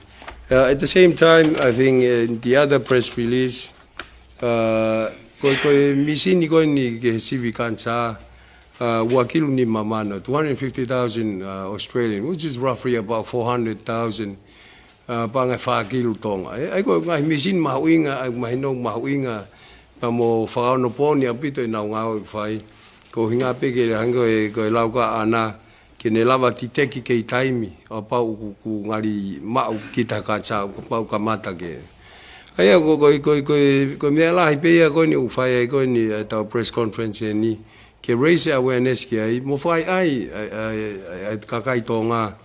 At the same time, I think in the other press release ko misini koni ke sivikansa wakilu ni mamano 250,000 Australian, which is roughly about 400,000 panga whakilu Tonga. Ai ko ngai misin mahuinga ai mahino mahuinga pa mo whakaono poni apito I nau ngau whai ko hinga peke hango ko lauka ana ke ne lava titeki ke I taimi o pau ku ngari mau kita kansa ko pau kamata ke ai ko me la hi pe ko ni u whai ko ni ta press conference ni ke raise awareness ke ai mo whai ai kakai Tonga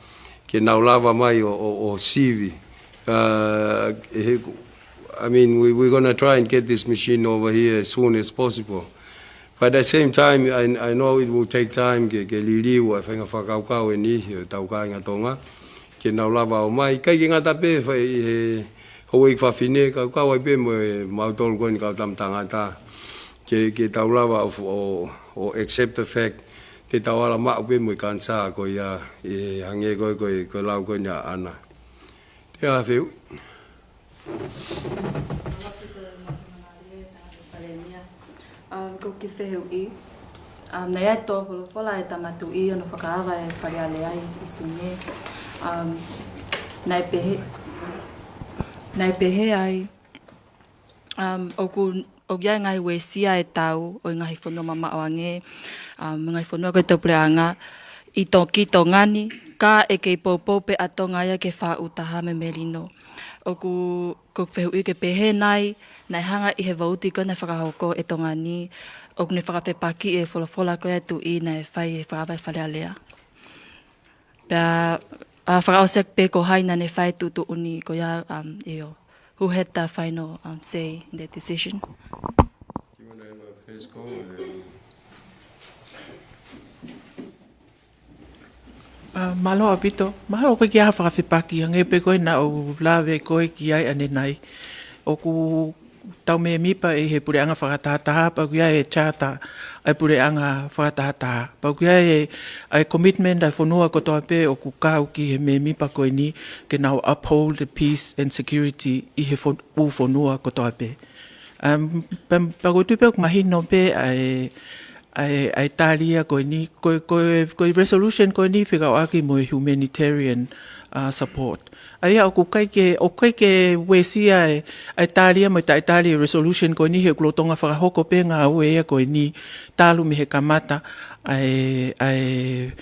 ke nau lava mai o CV. I mean, we're going to try and get this machine over here as soon as possible. But at the same time, I know it will take time ke liliu a whenga whakaukau ni tauka inga Tonga ke nau lava o mai. Kai ki ngata pe hoi whawhine kaukau ai pe mo mautolu koini kau tam tangata ke tau lava o accept the fact te tawala mau pe mo kansa ko ia hange ko lau ko nya ana te a feu ko ki fehu I nei ai to fola e tamatu I ono whakaava e whareale ai I sunge nei pehe ai o gia ngai we sia e tau o ngai fono mama wange ngai fono ko te preanga I to ki to ngani ka e ke popo pe atonga ia ke fa utaha me melino o ko fehu I ke pehe nai hanga I he vauti ko na whakahoko e tonga ni o ne whakapepaki e fola ko e tu I na e whai e whakawai wharealea pia whakaosek pe ko haina ne whai tu uni ko ia who had the final say in that decision? You want to have a first go? Malo apito, malo ko kia whakawhipaki nge pe koe na o lawe koe ki ai ane nai. O ku tau me mipa e he pureanga whakatahataha, pa kuia e chata ai pureanga whakatahataha. Pa kuia e commitment ai whanua kotoa pe o ku kau ki he me mipa koe ni ke nau uphold the peace and security I he whanua kotoa pe. Pa koe tupe o kumahino pe ai talia koe ni, koe resolution koe ni whikau aki mo humanitarian support. Ai o kaike wesia ai talia mo ta Italia resolution koe ni he kulotonga whakahoko pe ngā ue ea koe ni talu me he kamata ai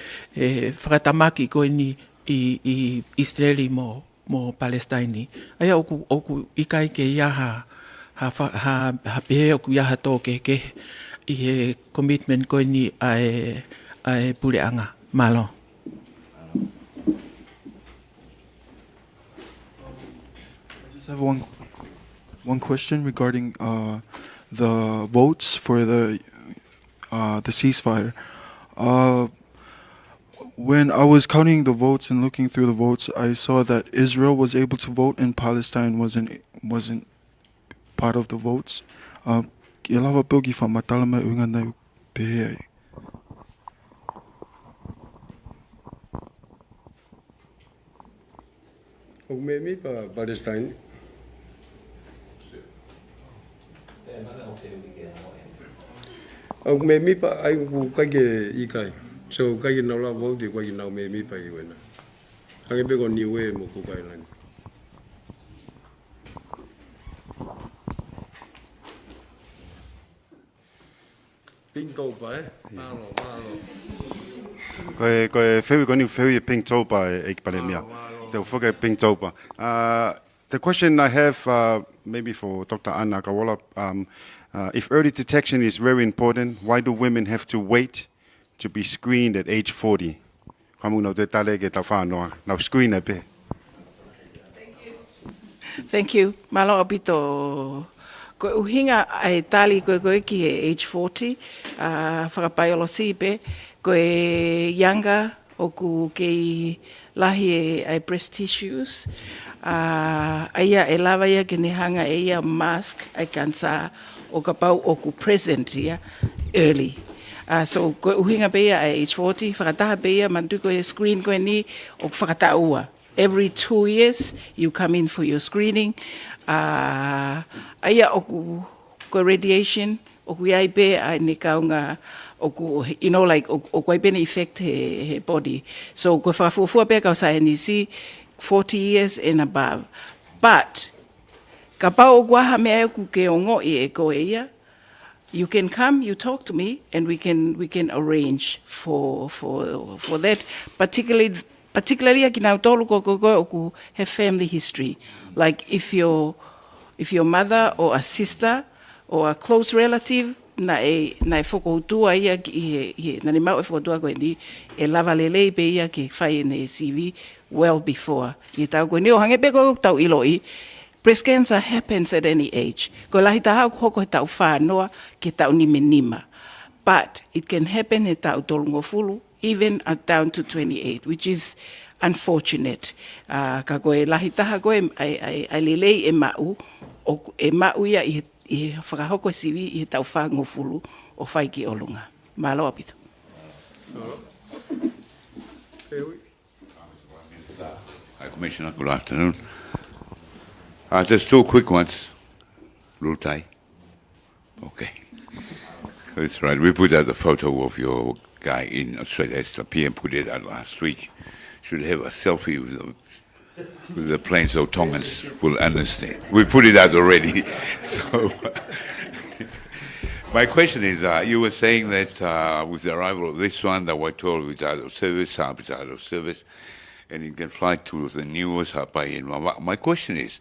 whakatamaki koe ni I Israeli mo Palestine. Ai o ku ikai ke iaha ha pehe o ku iaha tō ke I he commitment koe ni ai pureanga. Malo. I just have one. one question regarding the votes for the ceasefire. When I was counting the votes and looking through the votes, I saw that Israel was able to vote and Palestine wasn't part of the votes. Ilawa pogi fa matalama unga na pehe. Maybe Palestine. Maybe I will kage ikai. So kage na la vote kage na maybe pa iwena. Kage be kon niwe mo ku kai lan. Ping to pa malo. Koe whewi koni whewi ping taupa e palemia. Te whuke ping taupa. The question I have, maybe for Dr. Anna Kawala, if early detection is very important, why do women have to wait to be screened at age 40? Kamu no te tale ke ta whānoa, now screen a pe. Thank you. Malo apito. Ko uhinga ai tali ko ki age 40, whakapai olo sipe, ko e younger oku kei lahi ai breast tissues. Aia e lava ia ke hanga ia mask ai kansa o ka pau oku present ia early. So ko uhinga pe ia age 40, whakataha pe ia mantu ko e screen ko ni o whakataua. Every 2 years you come in for your screening. Aia oku ko radiation oku iai pe ai ne kaunga oku, you know, like oku ai pe ne effect he body. So ko whakafufua pe kau sa NEC 40 years and above. But ka pao oku aha mea oku ke ongo I e ko ia. You can come, you talk to me, and we can arrange for that. Particularly akina tolu ko oku have family history. Like if your mother or a sister or a close relative na whakoutua ia ki na ni mau e whakoutua koe ni e lava lelei pe ia ki whai ne CV well before. I tau koe ni o hange pe koe tau iloi. Breast cancer happens at any age. Ko lahi taha hoko he tau whānoa ke tau nima. But it can happen he tau tolungo fulu, even down to 28, which is unfortunate. Ka koe lahi taha koe ai lelei e mau ia I whakahoko siwi I tau whango fulu o whai ki olunga. Malo apito. Hi, Commissioner. Good afternoon. Just 2 quick ones. Lutai. Okay. That's right. We put out a photo of your guy in Australia. As the PM put it out last week. Should have a selfie with the plane so Tongans will understand. We put it out already. So my question is, you were saying that with the arrival of this one, the White 12 is out of service, Saab is out of service, and you can fly to the newest Hapai in Wawa. My question is,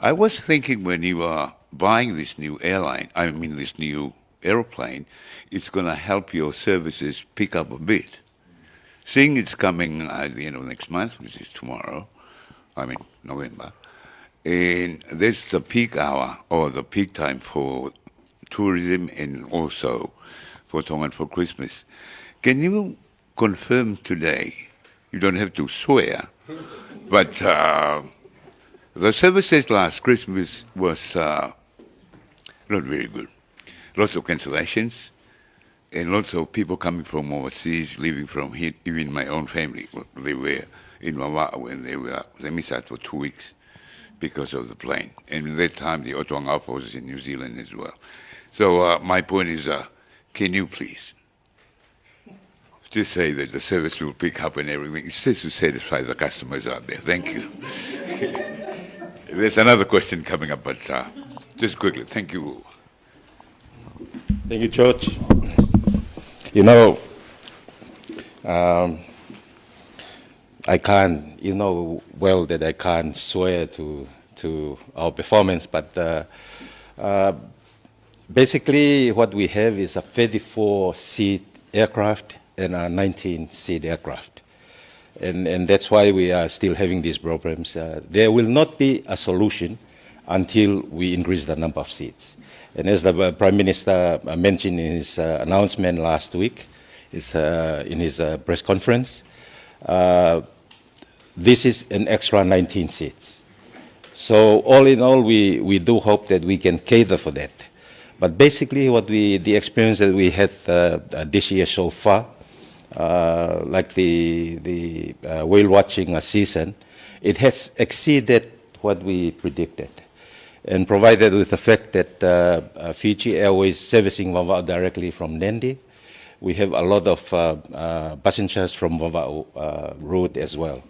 I was thinking when you are buying this new this new aeroplane, it's going to help your services pick up a bit. Seeing it's coming at the end of next month, which is tomorrow, November, and that's the peak hour or the peak time for tourism and also for Tonga for Christmas. Can you confirm today, you don't have to swear, but the services last Christmas was not very good. Lots of cancellations and lots of people coming from overseas, leaving from here. Even my own family, they were in Wawa when they missed out for 2 weeks because of the plane. And at that time, the Hu'akavameiliku was in New Zealand as well. So my point is, can you please just say that the service will pick up and everything? It's just to satisfy the customers out there. Thank you. There's another question coming up, but just quickly. Thank you. Thank you, George. You know, I can't, well that I can't swear to our performance, but basically what we have is a 34-seat aircraft and a 19-seat aircraft. And that's why we are still having these problems. There will not be a solution until we increase the number of seats. And as the Prime Minister mentioned in his announcement last week, in his press conference, this is an extra 19 seats. So all in all, we do hope that we can cater for that. But basically, the experience that we had this year so far, like the whale watching season, it has exceeded what we predicted. And provided with the fact that Fiji Airways servicing Vava'u directly from Nandi, we have a lot of passengers from Vava'u route as well.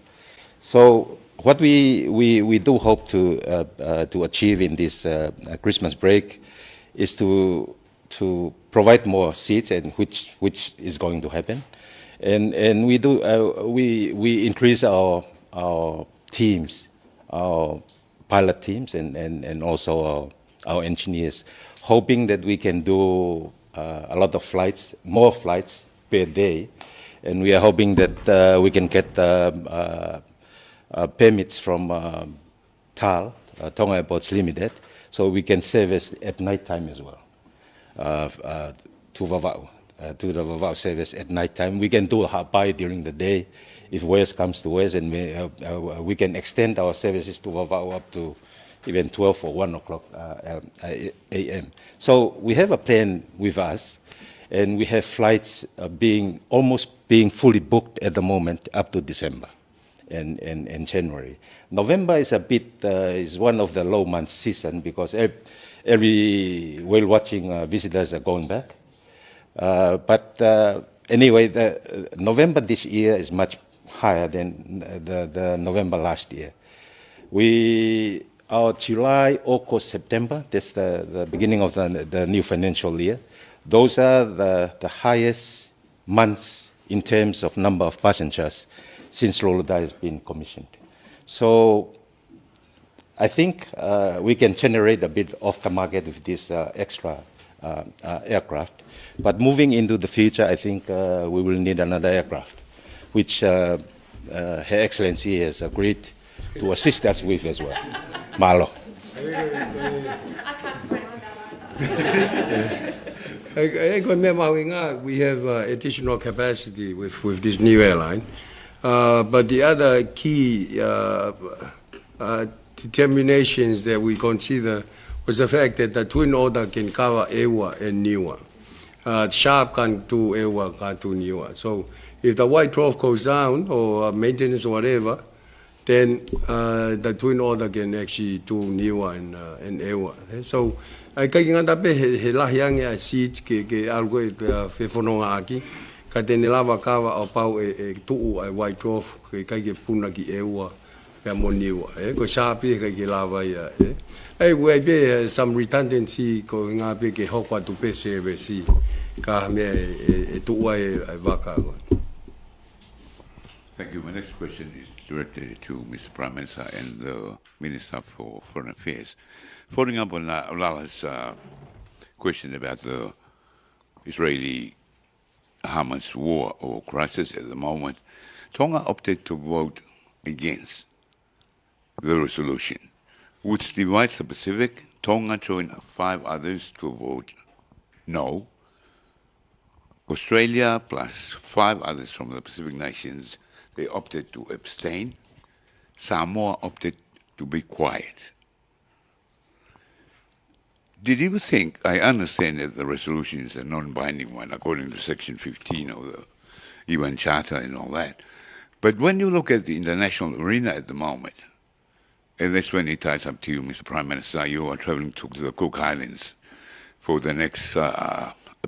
So what we do hope to achieve in this Christmas break is to provide more seats, and which is going to happen, and we increase our teams, our pilot teams, and also our engineers, hoping that we can do a lot of flights, more flights per day, and we are hoping that we can get permits from TAL, Tonga Airports Limited, so we can service at night time as well to Vava'u, to the Vava'u service at night time. We can do a hapai during the day if worst comes to worst, and we can extend our services to Vava'u up to even 12 or 1 o'clock a.m. So we have a plan with us, and we have flights almost being fully booked at the moment up to December and January. November is is one of the low month season because every whale watching visitors are going back. But anyway, the November this year is much higher than the November last year. Our July, August, September, that's the beginning of the new financial year. Those are the highest months in terms of number of passengers since Lolodai has been commissioned. So I think we can generate a bit off the market with this extra aircraft. But moving into the future, I think we will need another aircraft, which Her Excellency has agreed to assist us with as well. Malo. I can't swear to that. We have additional capacity with this new airline. But the other key determinations that we consider was the fact that the twin order can cover Ewa and Niua. Sharp can do Ewa, can do Niua. So if the white trough goes down or maintenance or whatever, then the twin order can actually do Niua and Ewa. So I kaya nga tape he lahiang ya seat ke algo whewhanonga aki. Ka tene lava kawa au pau tuu ai white trough ke kaya puna ki Ewa pe mo Niua. Ko sapi ke lava ya. We be some redundancy ko nga pe ke hokwa tu pe service ka me tuu ai waka. Thank you. My next question is directed to Mr. Prime Minister and the Minister for Foreign Affairs. Following up on Lala's question about the Israeli-Hamas war or crisis at the moment, Tonga opted to vote against the resolution, which divides the Pacific. Tonga joined 5 others to vote no. Australia plus 5 others from the Pacific nations, they opted to abstain. Samoa opted to be quiet. Did you think, I understand that the resolution is a non-binding one according to Section 15 of the UN Charter and all that, but when you look at the international arena at the moment, and that's when it ties up to you, Mr. Prime Minister, you are traveling to the Cook Islands for the next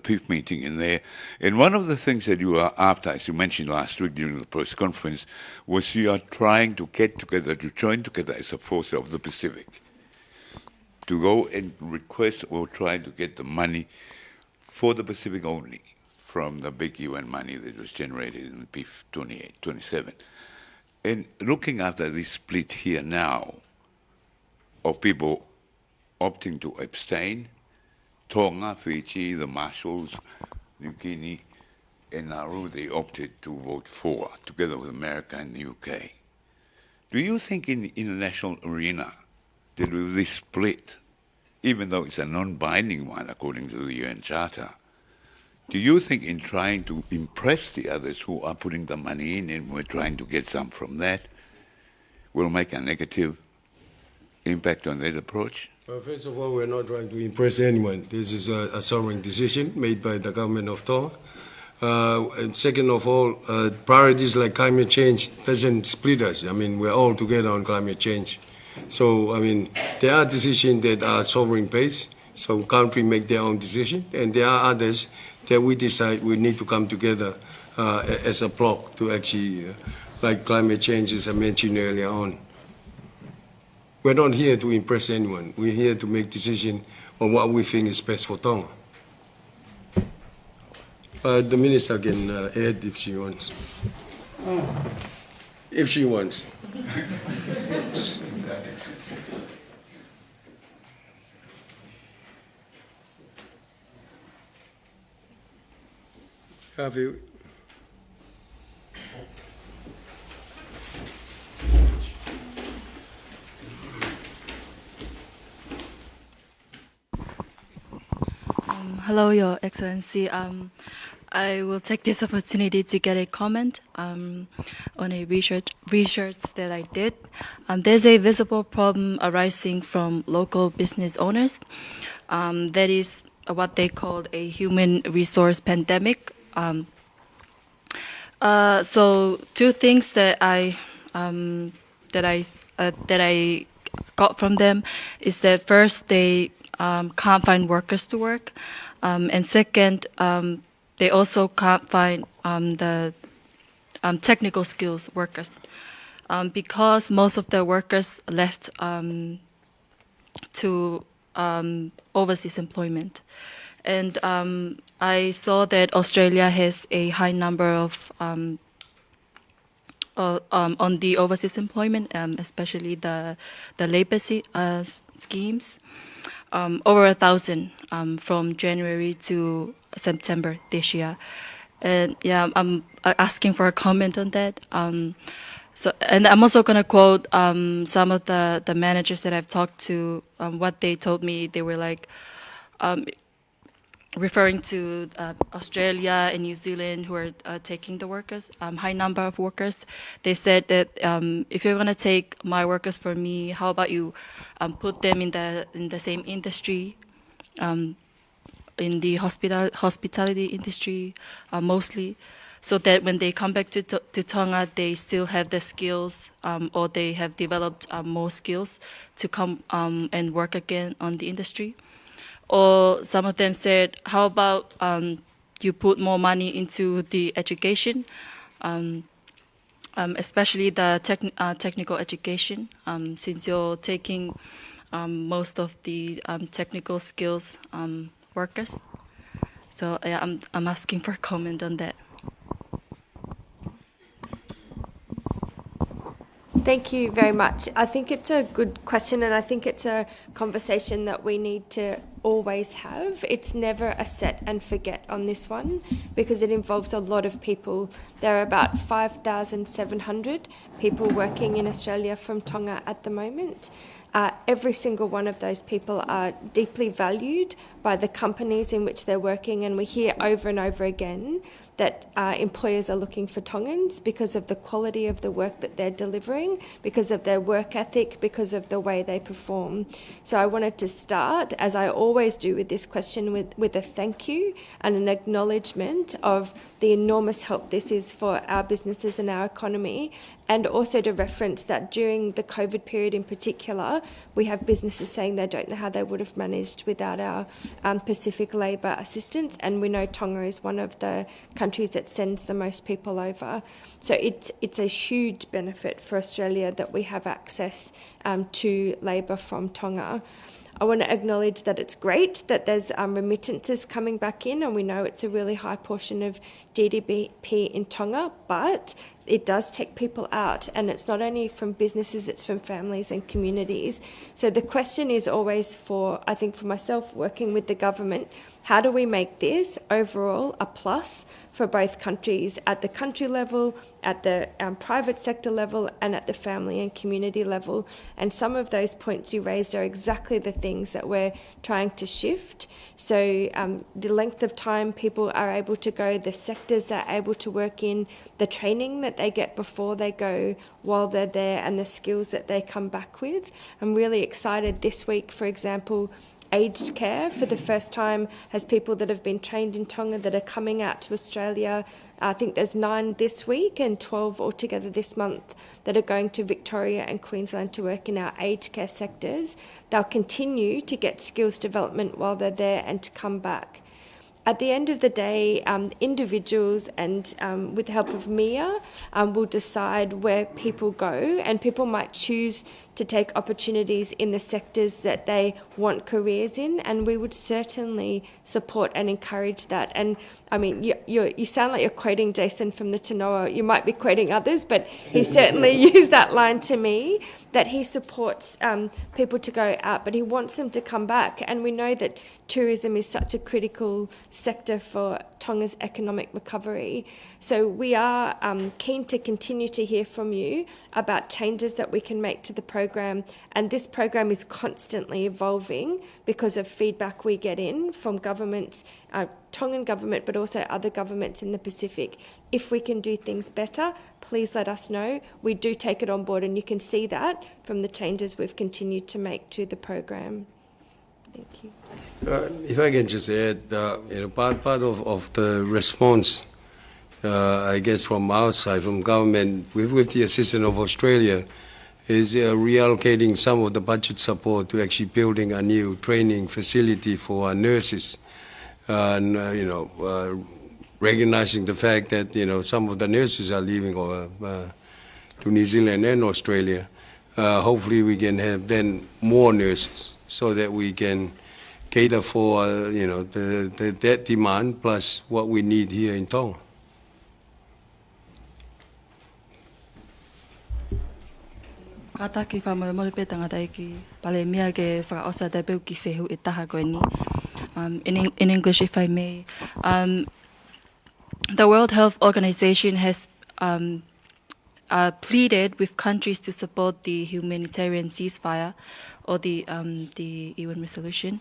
peace meeting in there. And one of the things that you are after, as you mentioned last week during the press conference, was you are trying to get together, to join together as a force of the Pacific, to go and request or try to get the money for the Pacific only from the big UN money that was generated in the PIF 28, 27. And looking after this split here now of people opting to abstain, Tonga, Fiji, the Marshalls, New Guinea, and Nauru, they opted to vote for, together with America and the UK. Do you think in the international arena that with this split, even though it's a non-binding one according to the UN Charter, do you think in trying to impress the others who are putting the money in and we're trying to get some from that, will make a negative impact on that approach? Well, first of all, we're not trying to impress anyone. This is a sovereign decision made by the government of Tonga. And second of all, priorities like climate change doesn't split us. I mean, we're all together on climate change. So, I mean, there are decisions that are sovereign-based, so countries make their own decision, and there are others that we decide we need to come together as a bloc to actually, like climate change, as I mentioned earlier on. We're not here to impress anyone. We're here to make decisions on what we think is best for Tonga. The minister can add if she wants. If she wants. Have you? Hello, Your Excellency. I will take this opportunity to get a comment on a research that I did. There's a visible problem arising from local business owners. That is what they called a human resource pandemic. So two things that I got from them is that first they can't find workers to work, and second they also can't find the technical skills workers because most of the workers left to overseas employment. And I saw that Australia has a high number of on the overseas employment, especially the labour schemes, over 1,000 from January to September this year. And yeah, I'm asking for a comment on that. So, and I'm also going to quote some of the managers that I've talked to. What they told me, they were like, referring to Australia and New Zealand who are taking the workers, high number of workers. They said that if you're going to take my workers for me, how about you put them in the same industry, in the hospitality industry mostly, so that when they come back to Tonga, they still have the skills or they have developed more skills to come and work again on the industry. Or some of them said, how about you put more money into the education, especially the technical education, since you're taking most of the technical skills workers. So yeah, I'm asking for a comment on that. Thank you very much. I think it's a good question, and I think it's a conversation that we need to always have. It's never a set and forget on this one because it involves a lot of people. There are about 5,700 people working in Australia from Tonga at the moment. Every single one of those people are deeply valued by the companies in which they're working, and we hear over and over again that employers are looking for Tongans because of the quality of the work that they're delivering, because of their work ethic, because of the way they perform. So I wanted to start, as I always do with this question, with a thank you and an acknowledgement of the enormous help this is for our businesses and our economy, and also to reference that during the COVID period in particular, we have businesses saying they don't know how they would have managed without our Pacific labour assistance, and we know Tonga is one of the countries that sends the most people over. So it's a huge benefit for Australia that we have access to labour from Tonga. I want to acknowledge that it's great that there's remittances coming back in, and we know it's a really high portion of GDP in Tonga, but it does take people out, and it's not only from businesses, it's from families and communities. So the question is always I think for myself, working with the government, how do we make this overall a plus for both countries at the country level, at the private sector level, and at the family and community level? And some of those points you raised are exactly the things that we're trying to shift. So the length of time people are able to go, the sectors they're able to work in, the training that they get before they go, while they're there, and the skills that they come back with. I'm really excited this week, for example, aged care for the first time has people that have been trained in Tonga that are coming out to Australia. I think there's 9 this week and 12 altogether this month that are going to Victoria and Queensland to work in our aged care sectors. They'll continue to get skills development while they're there and to come back. At the end of the day, individuals and with the help of MIA will decide where people go, and people might choose to take opportunities in the sectors that they want careers in, and we would certainly support and encourage that. And I mean, you sound like you're quoting Jason from the Tanoa. You might be quoting others, but he certainly used that line to me, that he supports people to go out, but he wants them to come back. And we know that tourism is such a critical sector for Tonga's economic recovery. So we are keen to continue to hear from you about changes that we can make to the program. And this program is constantly evolving because of feedback we get in from governments, Tongan government, but also other governments in the Pacific. If we can do things better, please let us know. We do take it on board, and you can see that from the changes we've continued to make to the program. Thank you. If I can just add, part of the response, I guess from our side, from government, with the assistance of Australia, is reallocating some of the budget support to actually building a new training facility for our nurses, and recognizing the fact that some of the nurses are leaving to New Zealand and Australia. Hopefully, we can have then more nurses, so that we can cater for that demand plus what we need here in Tonga. Kata ki whamoemore pe tangata iki pale mea ke whakaosa te peu ki whehu e taha koe ni. In English, if I may. The World Health Organization has pleaded with countries to support the humanitarian ceasefire or the UN resolution,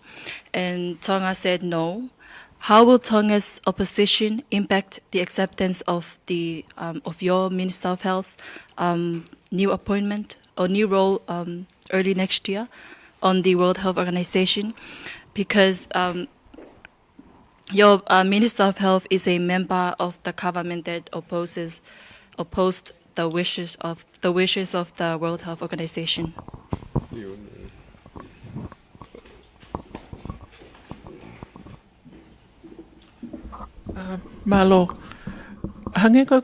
and Tonga said no. How will Tonga's opposition impact the acceptance of of your Minister of Health's new appointment or new role early next year on the World Health Organization? Because your Minister of Health is a member of the government that opposed the wishes of the World Health Organization. Malo, hange ko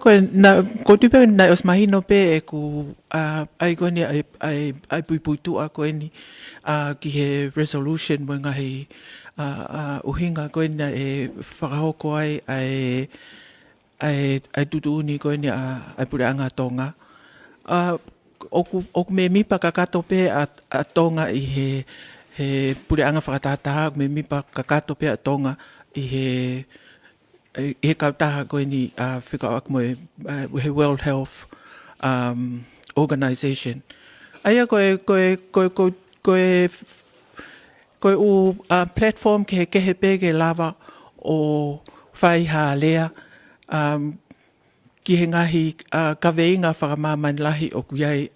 tu pe na os mahino pe ku ai ko ni ai puiputu a ko ni ki he resolution mo ngai uhinga ko ni e whakahoko ai tutu ni ko ni ai puranga Tonga oku me mi pa kakato pe a Tonga I he puranga whakatataha me mi pa kakato pe a Tonga I he kautaha koe ni whika ak mo he World Health Organization. Aia koe u platform ke he pege lava o whaiha lea ki he ngahi kaweinga whakamaman lahi o kuiai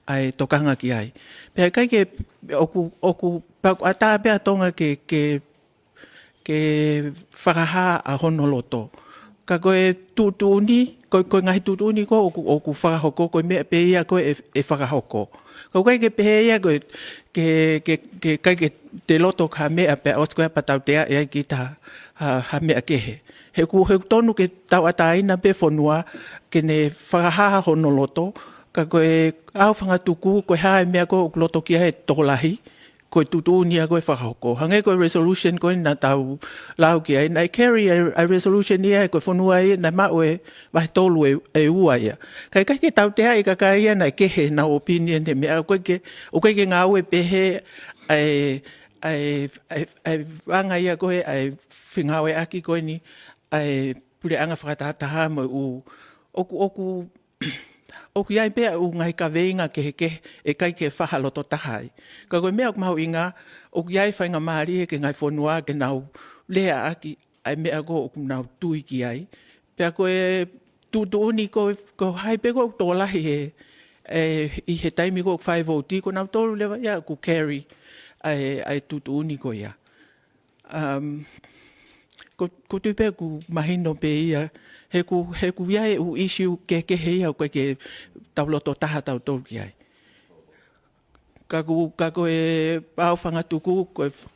ai tokanga ki ai. Pea kai ke oku ata pea Tonga ke whakaha a honoloto. Ka koe tutuni, koe ngahi tutuni ko oku whakahoko, koe mea peia koe e whakahoko. Ko kai ke peia koe kai ke te loto ka mea pe os koe patau tea e ki ta ha mea kehe. He tonu ke tau ataina pe whonua ke ne whakaha honoloto, ka koe au whangatuku koe hae mea koe o loto kia he tolahi, koe tutuunia koe whakahoko. Hange koe resolution koe na tau lau ki ai. Nai carry a resolution ia koe whanua ia na mau wahi tolu e ua ia. Kai ke tau te hai kaka ia nai kehe na opinion he mea. O koe ke ngā ue pehe ai wanga ia koe ai whingawe aki koe ni ai pule anga whakatataha mo oku iai pia u ngai ka veinga ke e kai ke whahaloto tahai. Ka koe mea mahu inga, oku iai whainga maari e ke ngai whanua ke nau lea aki ai mea ko oku nau tui ki ai. Pea koe tuuni ko hai pe ko tōlahi i he taimi ko whai voti ko nau tōru lewa ia ku carry ai tuuni ko ia. Ko tupe ku mahino pe ia he ku iai u issue ke hei au koe ke tauloto taha tau tolu ki ai. Ka koe pao whangatuku,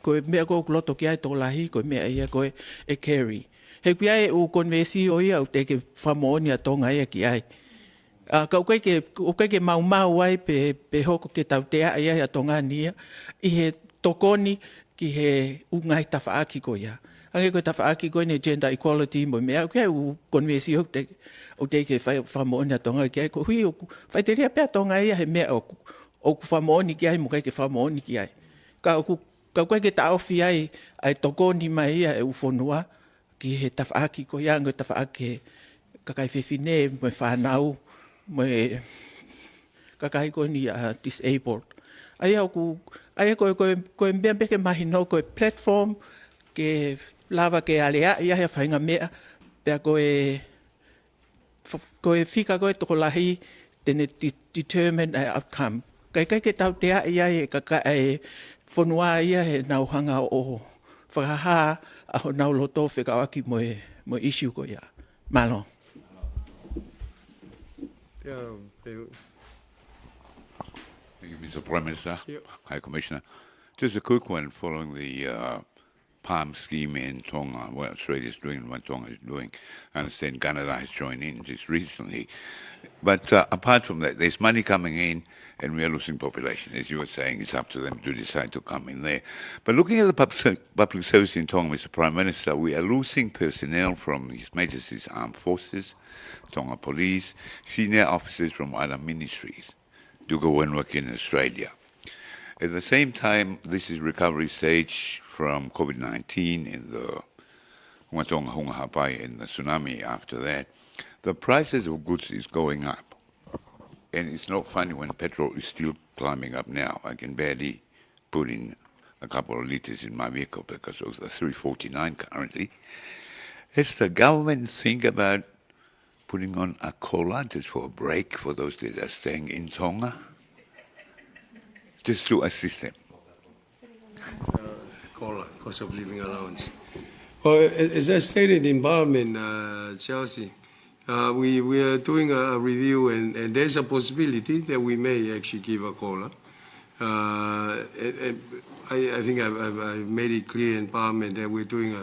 koe mea koe loto ki ai tōlahi, koe mea ia koe e carry. He ku iai u konvesi o ia au te ke whamooni a Tonga ia ki ai. Ka koe ke mau ai pe hoko ke tau tea ia a Tonga nia, i he tokoni ki he ungai tawhaaki ko ia. Ange koe tawhaaki koe ne gender equality mo mea, kia u konvesi o te ke whamooni a Tonga ki ai, ko hui o whaiteria pia Tonga ia he mea o ku whamooni ki ai mo kai ke whamooni ki ai. Ka koe ke taofi ai tokoni mai ia e u whonua ki he tawhaaki ko ia, ngai tawhaaki kakai whiwhine mo whanau, mo kakai koe ni disabled. Ai koe mbea mbeke mahi no koe platform ke lava ke alea ia hea whainga mea pia koe whika koe toko lahi tene determine a outcome. Kai ke tau tea ia e kaka e whanua ia he nauhanga o whakaha a ho nau loto whikawaki mo issue ko ia. Malo. Thank you, Mr. Prime Minister, Yep. High Commissioner. Just a quick one following the palm scheme in Tonga, what Australia is doing and what Tonga is doing. I understand Canada has joined in just recently. But apart from that, there's money coming in and we are losing population. As you were saying, it's up to them to decide to come in there. But looking at the public service in Tonga, Mr. Prime Minister, we are losing personnel from His Majesty's Armed Forces, Tonga Police, senior officers from other ministries to go and work in Australia. At the same time, this is recovery stage from COVID-19 in the Tonga Hunga Hapai and the tsunami after that. The prices of goods is going up. And it's not funny when petrol is still climbing up now. I can barely put in a couple of liters in my vehicle because of the $3.49 currently. Has the government think about putting on a cola just for a break for those that are staying in Tonga? Just to assist them. COLA, cost of living allowance. Well, as I stated in Parliament, Chelsea, we are doing a review and there's a possibility that we may actually give a COLA. I think I've made it clear in Parliament that we're doing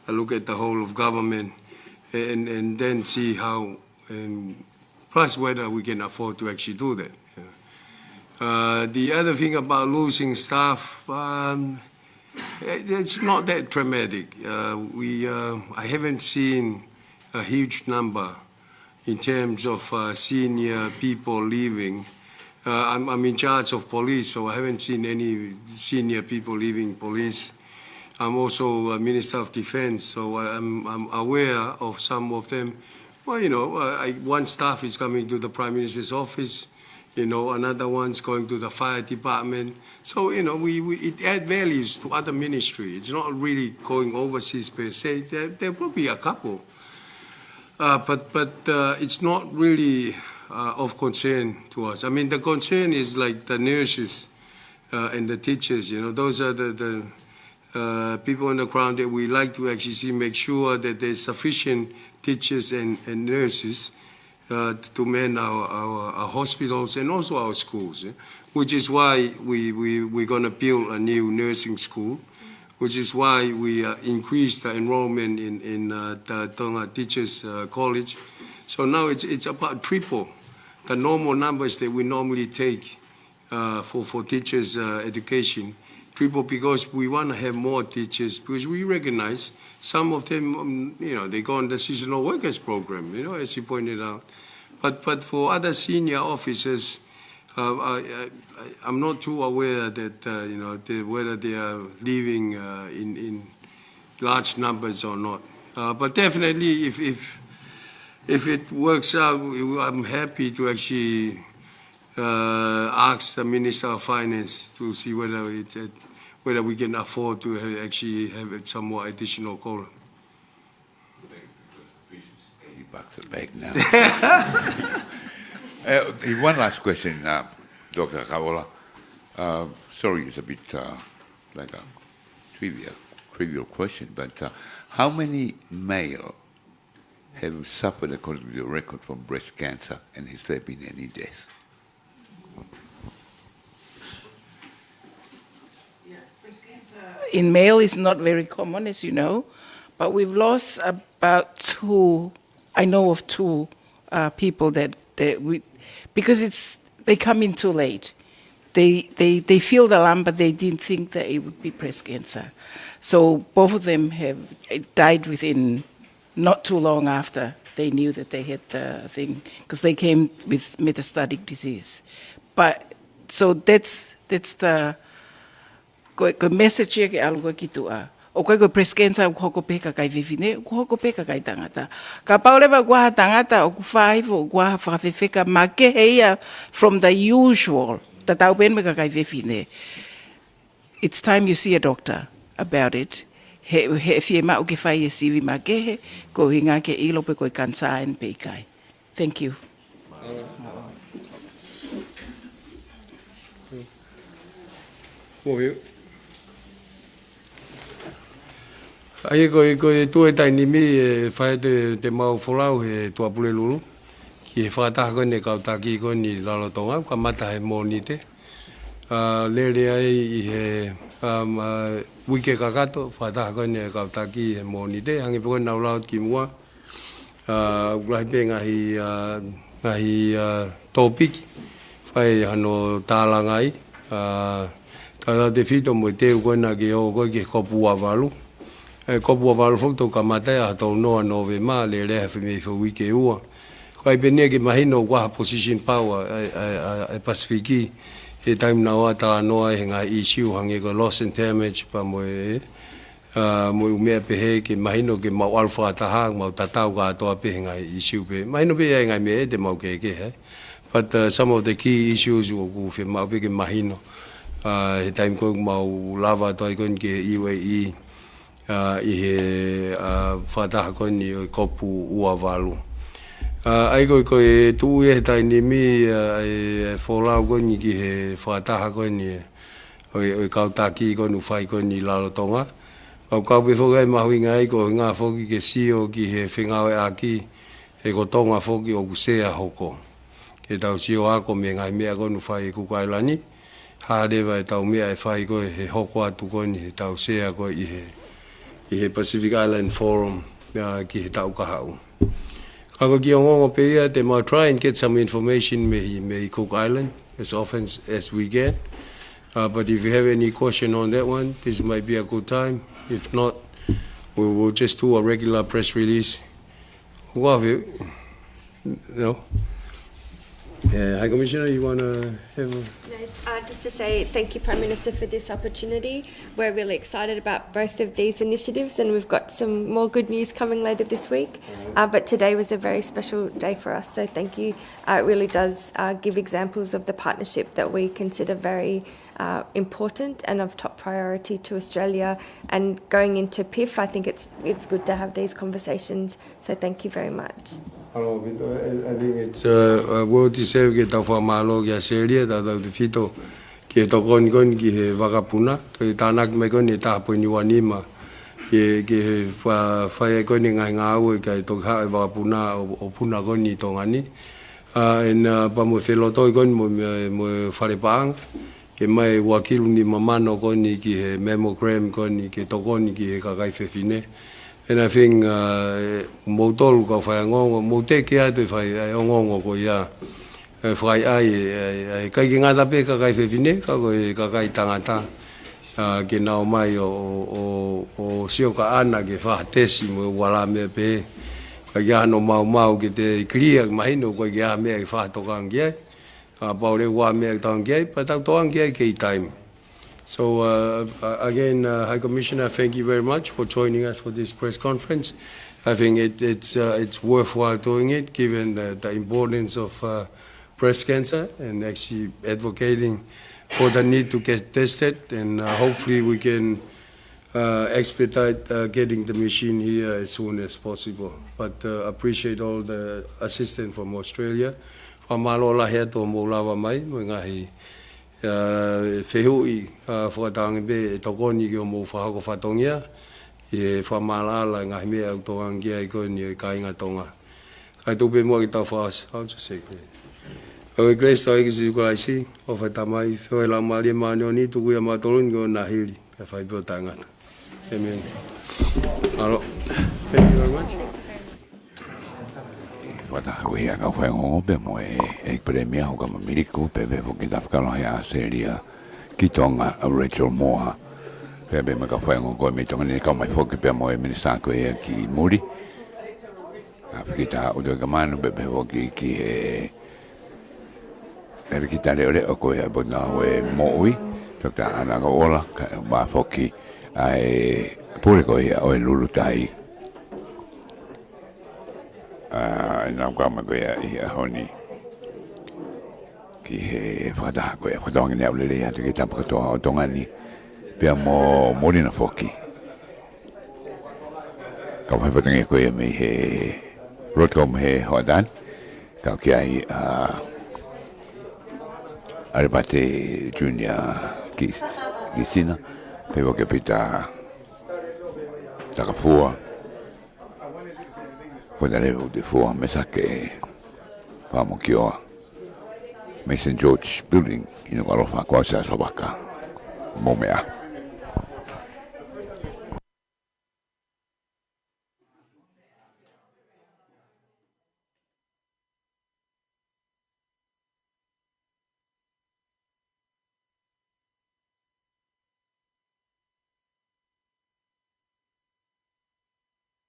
a look at the whole of government and then see how, and plus whether we can afford to actually do that. The other thing about losing staff, it's not that dramatic. I haven't seen a huge number in terms of senior people leaving. I'm in charge of police, so I haven't seen any senior people leaving police. I'm also a Minister of Defense, so I'm aware of some of them. Well, you know, one staff is coming to the Prime Minister's office. You know, another one's going to the fire department. So, you know, it adds values to other ministries. It's not really going overseas per se. There will be a couple. But it's not really of concern to us. I mean, the concern is like the nurses and the teachers, you know. Those are the people on the ground that we like to actually see, make sure that there's sufficient teachers and nurses to man our hospitals and also our schools, which is why we're going to build a new nursing school, which is why we increased the enrollment in the Tonga Teachers College. So now it's about triple the normal numbers that we normally take for teachers' education triple, because we want to have more teachers, because we recognize some of them, they go on the seasonal workers program, as you pointed out. But for other senior officers, I'm not too aware that, whether they are leaving in large numbers or not. But definitely, if it works out, I'm happy to actually ask the Minister of Finance to see whether we can afford to actually have some more additional cola. $80 a bag now. One last question, Dr. Paula. Sorry, it's a bit like a trivial question, but how many male have suffered, according to your record, from breast cancer, and has there been any death? In male is not very common, as you know, but we've lost about 2. I know of 2 people that we, because they come in too late. They feel the lump, but they didn't think that it would be breast cancer. So both of them have died within not too long after they knew that they had the thing, because they came with metastatic disease. But so that's the message here ke alu ki tua. O koe ko breast cancer ko hoko peka kai vivine, ko hoko peka kai tangata. Ka paule ba kwa tangata o ku faivo kwa whakawhewheka ma ke heia from the usual. Ta tau ben me ka kai vivine. It's time you see a doctor about it. He fie ma o ke whai e sivi ma ke he, ko hinga ke ilo pe koe kansa en peikai. Thank you. Ai koe tue tai nimi e whae te mau wholau he tua pule lulu. Ki he whakataha koe ne kautaki koe ni lalo tonga, ka mata he mōni te. Lere ai i he wike kakato, whakataha koe ne kautaki he mōni te. Hangi pe koe nau lau ki mua. Ulahi pe ngahi tōpiki. Whae hano tālangai. Tata te whito mo te u koe na ki o koe ki kopu avalu. Kopu avalu whukto ka matai a tau noa nove maa le reha whime i wike ua. Koe penia ki mahino waha position power e Pasifiki. He time na oa tala noa he ngā issue hangi ko loss and damage pa mo umea pehe ki mahino ki mau alfa ataha, mau tatau ka atoa pehe ngā issue pe. Mahino pe e ngai me e te mau keke he. But some of the key issues o ku whi mau pe ki mahino. He time ko mau lava toi kon ki UAE. I he whataha koni o kopu ua walu. Ai koe tuu e tai nimi e wholau koni ki he whataha koni o kautaki koni whai koni lalo tonga. Kau pe whokai mahui ngai ko ngā whoki ke sio ki he whingawe aki he ko tonga whoki o kusea hoko. Ke tau sio ako me ngai mea koni whai kukailani. Hārewa e tau mea e whai koe he hoko atu koni he tau sea koe i he Pacific Island Forum ki he tau kahau. Kako ki o ngongo pe ia te mau try and get some information me Cook Island as often as we can. But if you have any question on that one, this might be a good time. If not, we will just do a regular press release. No? High Commissioner, you want to have a... Just to say thank you, Prime Minister, for this opportunity. We're really excited about both of these initiatives, and we've got some more good news coming later this week. But today was a very special day for us, so thank you. It really does give examples of the partnership that we consider very important and of top priority to Australia. And going into PIF, I think it's good to have these conversations, so thank you very much. I think it's well deserved ke tau whamalo ki a seria, tau te whito ki tau koni ki he wakapuna, toi tānak mai koni tāpoi ni wanima, ki he whai koni ngai ngā aue kai tau hae wakapuna o puna koni tongani. Pa mo whelotoi koni mo wharepaanga, ke mai wakilu ni mamano koni ki he mammogram koni ki tau koni ki he kakai whewhine. And I think motolu ka whai ngongo, mote ki atu whai ngongo ko ia whai ai kai ki ngata pe ka kai whewhine, ka koe ka kai tangata. ke nao mai o sio ka ana ke whahatesi mo wala mea pe. Ka ia no mau ke te clear mahino ko ia mea ke whahatoka angiai. Paula wa mea ta angiai, pa tau to angiai ke time. So again, High Commissioner, thank you very much for joining us for this press conference. I think it's worthwhile doing it given the importance of breast cancer and actually advocating for the need to get tested, and hopefully we can expedite getting the machine here as soon as possible. But appreciate all the assistance from Australia. Whamalola hea tō mōlawa mai, mo ngahi whehui whakatangi be e tokoni ki o mō whahako whatongia, e whamalala ngahi mea au tō angia i koe ni e kāinga Tonga. Kai tōpe mua ki tau whaas, I'll just say it. O e Grace tau eki si ukulaisi, o whai tamai, whio la malia maanio ni, tuku ia matolun ki o nahiri, e whai pio tangata. Amen. Alo, thank you very much. Watahakuia ka whaingongo pe mo e premia Hu'akavameiliku pe pe ki tafkalohi a Seria ki Tonga a Racheal moa pe pe maka whaingongo koe me Tonga ni ka mai foki pe mo e minisa koe e ki muri a whikita udo ka manu pe pe foki ki e ki tare ore o koe a bona we Moimoi taka ana ka ola ka ma foki ai pure koe o e lulutai nā kama koe i a honi ki he whataha koe whatonga ni aulele atu ki tapa katoa o Tongani pia mo morina foki ka whai whatangi koe me he rotkom he hoadan ka ki ai Arabate Junior ki sina pe woke pita takafua Puede level de four mesake Pamokioa Mason George building in Nuku'alofa kwa sa Slovaka Momea